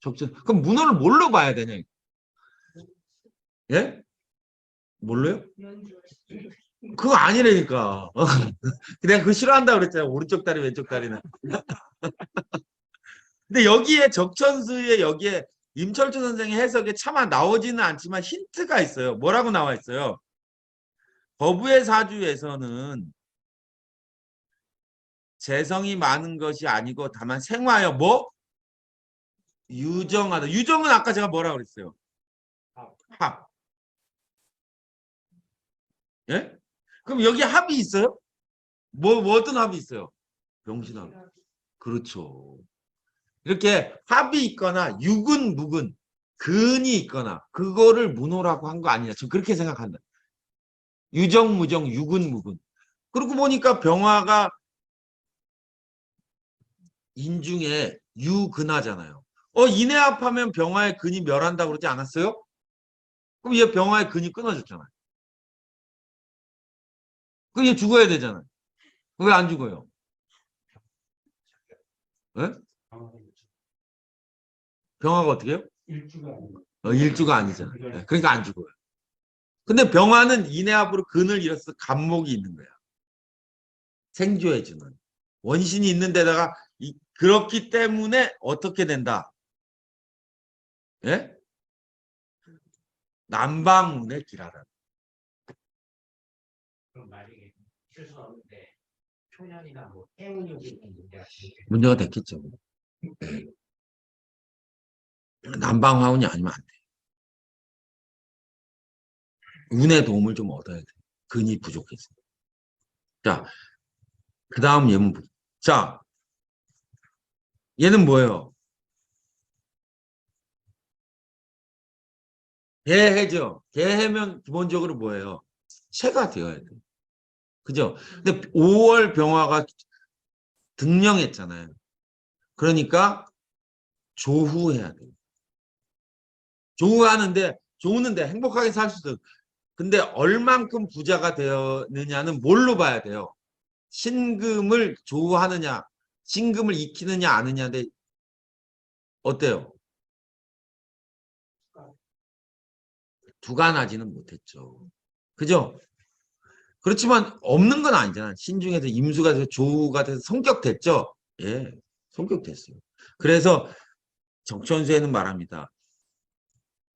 A: 적천. 그럼 문호를 뭘로 봐야 되냐? 예? 뭘로요?
D: 연주.
A: 그거 아니라니까. 내가 그거 싫어한다 그랬잖아. 오른쪽 다리, 왼쪽 다리는. 근데 여기에 적천수의 여기에 임철주 선생의 해석에 차마 나오지는 않지만 힌트가 있어요. 뭐라고 나와 있어요? 거부의 사주에서는 재성이 많은 것이 아니고 다만 생화여 뭐? 유정하다. 유정은 아까 제가 뭐라고 그랬어요? 합. 예? 그럼 여기 합이 있어요? 뭐 어떤 합이 있어요? 병신합. 그렇죠. 이렇게 합이 있거나 육은 묵은 근이 있거나 그거를 문호라고 한 거 아니냐. 저 그렇게 생각한다. 유정 무정 육은 묵은. 그러고 보니까 병화가 인중에 유근하잖아요. 인해합하면 병화의 근이 멸한다고 그러지 않았어요? 그럼 얘 병화의 근이 끊어졌잖아요. 그럼 얘 죽어야 되잖아요. 왜 안 죽어요? 예? 병화가 어떻게 해요?
C: 일주가 아니고.
A: 일주가 아니잖아. 그러니까 안 죽어요. 근데 병화는 인해합으로 근을 잃어서 간목이 있는 거야. 생조해주는. 원신이 있는 데다가 그렇기 때문에 어떻게 된다? 예? 남방문의 길하다.
B: 그럼 만약에 있을 수 없는데 표현이나 뭐 해운욕이
A: 문제가 됐겠죠. 남방화운이 아니면 안 돼. 운의 도움을 좀 얻어야 돼. 근이 부족해서. 자, 그 다음 예문 보자. 자, 얘는 뭐예요? 개해죠. 개해면 기본적으로 뭐예요? 체가 되어야 돼. 그죠? 근데 5월 병화가 등령했잖아요. 그러니까 조후해야 돼. 조후하는데 좋은데 행복하게 살 수도 있어. 근데 얼만큼 부자가 되었느냐는 뭘로 봐야 돼요? 신금을 조후하느냐, 신금을 익히느냐 아느냐인데 어때요? 두간하지는 못했죠. 그죠? 그렇지만 없는 건 아니잖아. 신중에서 임수가 돼서 조후가 돼서 성격됐죠? 예, 성격됐어요. 그래서 적천수에는 말합니다.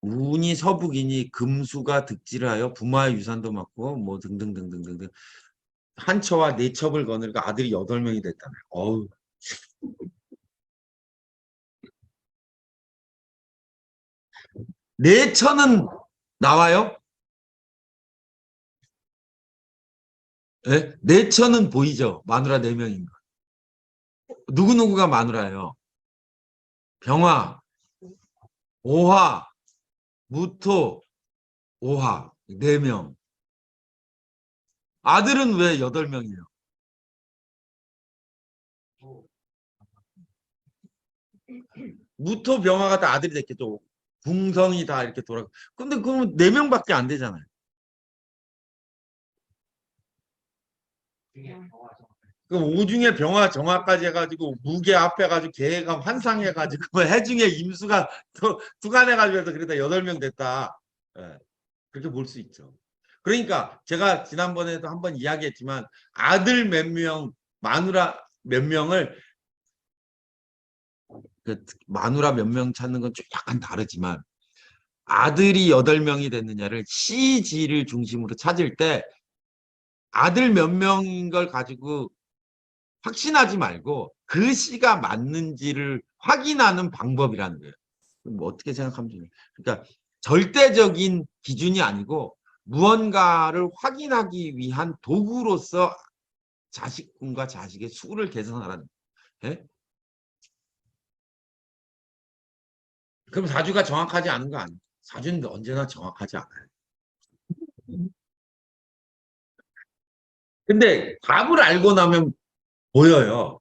A: 운이 서북이니 금수가 득지를 하여 부마의 유산도 맡고 뭐 등등등등등등 한 처와 네 첩을 거느리고 아들이 8명이 됐다네. 어우. 네 처는 나와요? 예? 네 처는 보이죠? 마누라 4명인 거. 누구누구가 마누라예요? 병화, 오화, 무토, 오화. 4명. 아들은 왜 8명이에요? 무토 병화가 다 아들이 됐겠죠. 궁성이 다 이렇게 돌아. 근데 그러면 4명밖에 안 되잖아요. 그 오중에 병화 정화까지 해가지고 무게 합해가지고 계가 환상해가지고 해중에 임수가 두간해가지고 해서 그러다 8명 됐다. 예, 그렇게 볼 수 있죠. 그러니까 제가 지난번에도 한번 이야기했지만 아들 몇 명, 마누라 몇 명을 마누라 몇 명 찾는 건 좀 약간 다르지만 아들이 8명이 됐느냐를 시지를 중심으로 찾을 때 아들 몇 명인 걸 가지고 확신하지 말고 그 시가 맞는지를 확인하는 방법이라는 거예요. 뭐 어떻게 생각하면 좋아요. 그러니까 절대적인 기준이 아니고 무언가를 확인하기 위한 도구로서 자식군과 자식의 수를 계산하라는 거예요. 예? 그럼 사주가 정확하지 않은 거 아니에요. 사주는 언제나 정확하지 않아요. 근데 답을 알고 나면 보여요.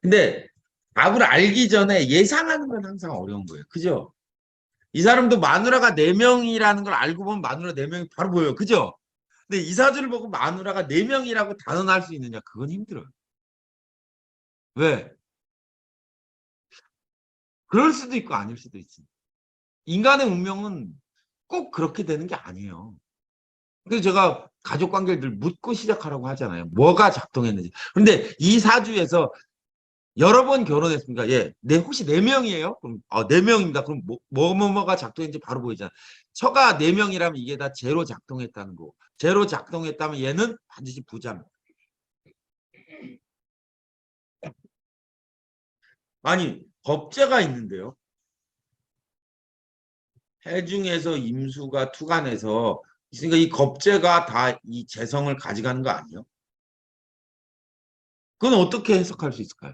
A: 근데 답을 알기 전에 예상하는 건 항상 어려운 거예요. 그죠? 이 사람도 마누라가 4명이라는 걸 알고 보면 마누라 4명이 바로 보여요. 그죠? 근데 이 사주를 보고 마누라가 4명이라고 단언할 수 있느냐? 그건 힘들어요. 왜? 그럴 수도 있고 아닐 수도 있지. 인간의 운명은 꼭 그렇게 되는 게 아니에요. 그래서 제가 가족 관계를 묻고 시작하라고 하잖아요. 뭐가 작동했는지. 근데 이 사주에서 여러 번 결혼했습니까? 예. 혹시 4명이에요? 그럼 4명입니다. 그럼 뭐가 작동했는지 바로 보이잖아요. 처가 4명이라면 이게 다 제로 작동했다는 거. 제로 작동했다면 얘는 반드시 부자입니다. 아니, 겁재가 있는데요. 해중에서 임수가 투간해서 있으니까 이 겁재가 다 이 재성을 가져가는 거 아니에요? 그건 어떻게 해석할 수 있을까요?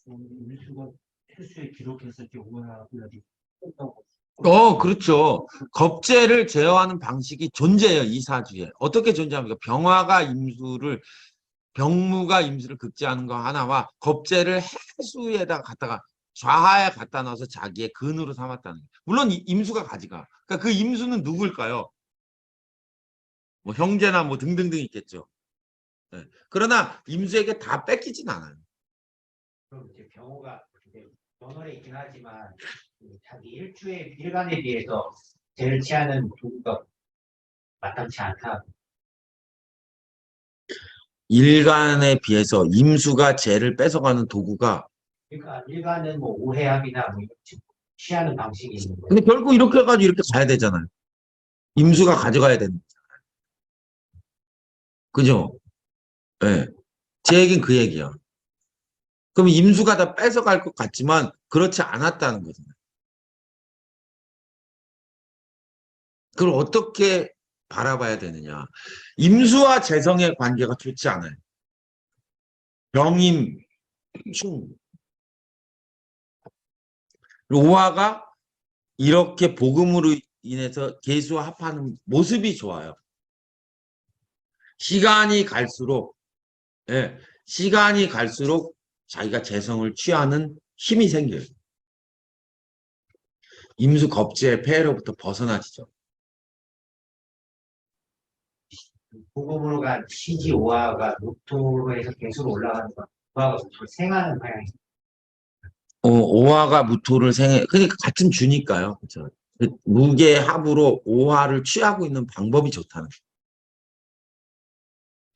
C: 일수가 필수에 기록했을 때 오거나 그래야지.
A: 그렇죠. 겁재를 제어하는 방식이 존재해요, 이 사주에. 어떻게 존재합니까? 병무가 임수를 극제하는 거 하나와 겁재를 해수에다 갖다가 좌하에 갖다 놔서 자기의 근으로 삼았다는 거예요. 물론 임수가 가지가. 그러니까 그 임수는 누굴까요? 뭐 형제나 뭐 등등등 있겠죠. 네. 그러나 임수에게 다 뺏기진 않아요.
B: 그럼 이제 병호가 이제 번월에 있긴 하지만 자기 일간에 비해서 제일 취하는 도구가 마땅치 않다.
A: 일간에 비해서 임수가 재를 뺏어가는 도구가
B: 그러니까 일간은 뭐 오해합이나 뭐 취하는 방식이 있는 거예요.
A: 근데 결국 이렇게 해가지고 이렇게 가야 되잖아요. 임수가 가져가야 되는 거잖아요. 그죠? 예. 네. 제 얘기는 그 얘기야. 그럼 임수가 다 뺏어갈 것 같지만 그렇지 않았다는 거잖아요. 그걸 어떻게 바라봐야 되느냐. 임수와 재성의 관계가 좋지 않아요. 병임, 충. 오화가 이렇게 복음으로 인해서 계수와 합하는 모습이 좋아요. 시간이 갈수록 자기가 재성을 취하는 힘이 생겨요. 임수 겁재의 폐해로부터 벗어나지죠.
B: 복음으로 간 시지 오화가 무토로 해서 계속 올라가는 거. 오화가 무토를 생하는 방향이.
A: 오화가 무토를 그러니까 같은 주니까요. 그렇죠. 무게 합으로 오화를 취하고 있는 방법이 좋다는 거예요.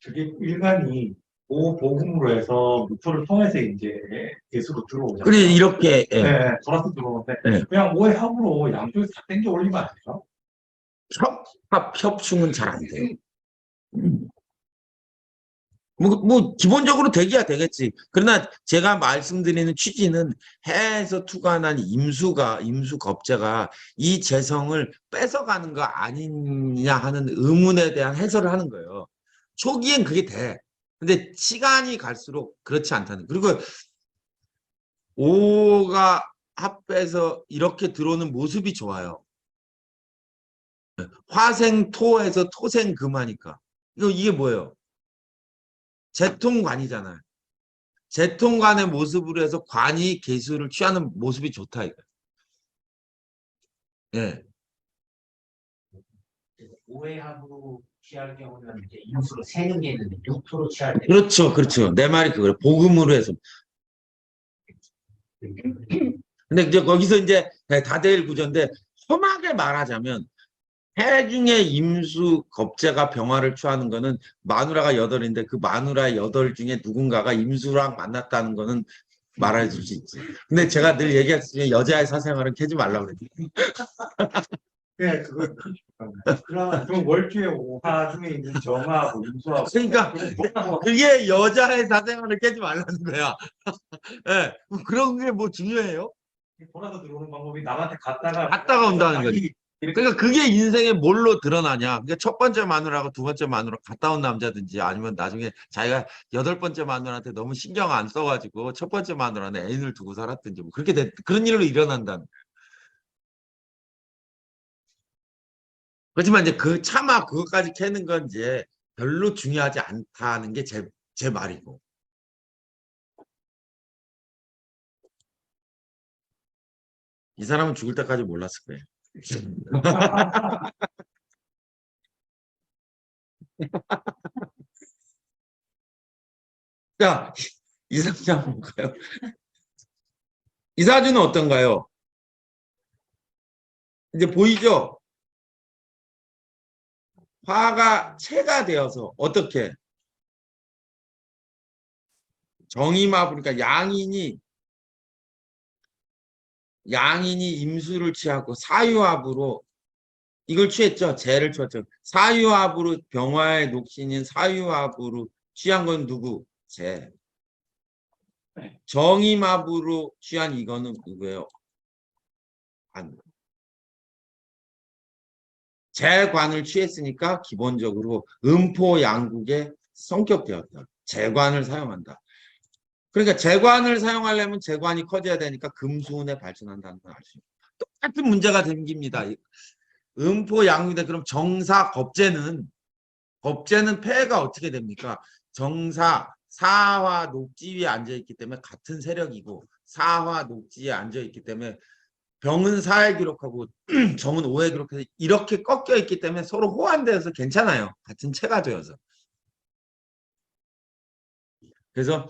E: 저게 일간이 보복음으로 해서 무토를 통해서 이제 개수로 들어오잖아요.
A: 그래 이렇게
E: 네, 돌아서 들어오는데
A: 네.
E: 그냥 오해 합으로 양쪽에서 다 땡겨 올리면 안 돼요?
A: 협충은 잘 안 돼요. 뭐 기본적으로 되기야 되겠지. 그러나 제가 말씀드리는 취지는 해에서 투관한 임수 겁재가 이 재성을 뺏어가는 거 아니냐 하는 의문에 대한 해설을 하는 거예요. 초기엔 그게 돼. 근데 시간이 갈수록 그렇지 않다는. 그리고 오가 합해서 이렇게 들어오는 모습이 좋아요. 화생토에서 토생금하니까. 이게 뭐예요? 재통관이잖아요. 재통관의 모습으로 해서 관이 개수를 취하는 모습이 좋다 이거예요. 예.
B: 오해합으로 취할 경우는 이제 임수로 세는 게 있는데 무토로 취할 때.
A: 그렇죠. 내 말이 그거예요. 복음으로 해서. 근데 이제 거기서 이제 다대일 구조인데 험하게 말하자면 해 중에 임수 겁재가 병화를 취하는 거는 마누라가 8인데 그 마누라 8 중에 누군가가 임수랑 만났다는 거는 말해줄 수 있지. 근데 제가 늘 얘기했으면 여자의 사생활은 캐지 말라고 그랬지.
E: 네, 그럼 월주에 오화 중에 있는 정화하고 임수하고
A: 그러니까 그게 여자의 사생활을 깨지 말라는 거야. 예, 그런 게 뭐 중요해요?
E: 돌아서 들어오는 방법이 남한테 갔다가
A: 온다는 거지. 그러니까 그게 인생에 뭘로 드러나냐. 그러니까 첫 번째 마누라하고 두 번째 마누라 갔다 온 남자든지 아니면 나중에 자기가 8번째 마누라한테 너무 신경 안 써가지고 첫 번째 마누라는 애인을 두고 살았든지 뭐 그런 일로 일어난다는. 그렇지만 이제 차마 그것까지 캐는 건 이제 별로 중요하지 않다는 게 제 말이고. 이 사람은 죽을 때까지 몰랐을 거예요. 야, 이사주 한번 볼까요? 이사주는 어떤가요? 이제 보이죠? 화가 체가 되어서 어떻게? 정이마 보니까 양인이 임수를 취하고 사유합으로 이걸 취했죠. 재를 취했죠. 사유합으로 병화의 녹신인 사유합으로 취한 건 누구? 재. 정이합으로 취한 이거는 누구예요? 관. 재관을 취했으니까 기본적으로 음포양국의 성격되었다. 재관을 사용한다. 그러니까 재관을 사용하려면 재관이 커져야 되니까 금수운에 발전한다는 걸 알 수 있습니다. 똑같은 문제가 생깁니다. 음포양국인데 그럼 정사 겁재는 폐가 어떻게 됩니까? 정사 사화 녹지 위에 앉아 있기 때문에 같은 세력이고 사화 녹지에 앉아 있기 때문에 병은 4에 기록하고 정은 5에 기록해서 이렇게 꺾여 있기 때문에 서로 호환되어서 괜찮아요. 같은 체가 되어서. 그래서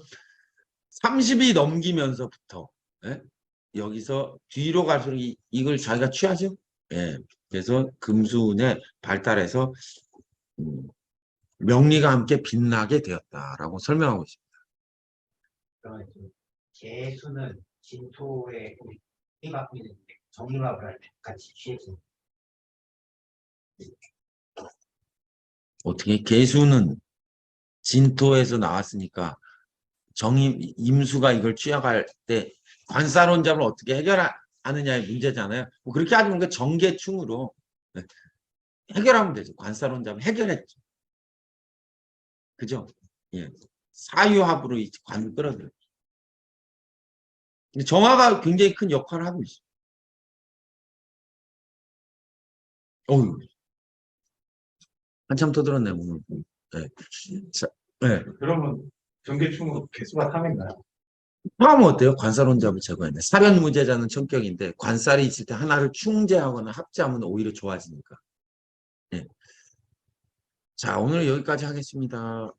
A: 30이 넘기면서부터 예? 여기서 뒤로 갈수록 이걸 자기가 취하죠. 예. 그래서 금수운에 발달해서 명리가 함께 빛나게 되었다라고 설명하고 있습니다.
B: 그러면 지금 개수는 진토에 힘 갖고 있는데 정립합을 할 때 같이 취해집니다.
A: 어떻게 개수는 진토에서 나왔으니까 임수가 이걸 취약할 때 관사론잡을 어떻게 해결하느냐의 문제잖아요. 뭐 그렇게 하면 그 정계충으로 해결하면 되죠. 관사론잡을 해결했죠. 그죠? 예. 사유합으로 이 관을 끌어들여요. 정화가 굉장히 큰 역할을 하고 있어요. 어휴. 한참 떠들었네, 오늘. 네. 자, 네.
E: 그러면 정계충으로 개수가 3인가요?
A: 포함은 어때요? 관사론잡을 제거했네. 사변무제자는 성격인데 관살이 있을 때 하나를 충제하거나 합제하면 오히려 좋아지니까. 네. 자, 오늘 여기까지 하겠습니다.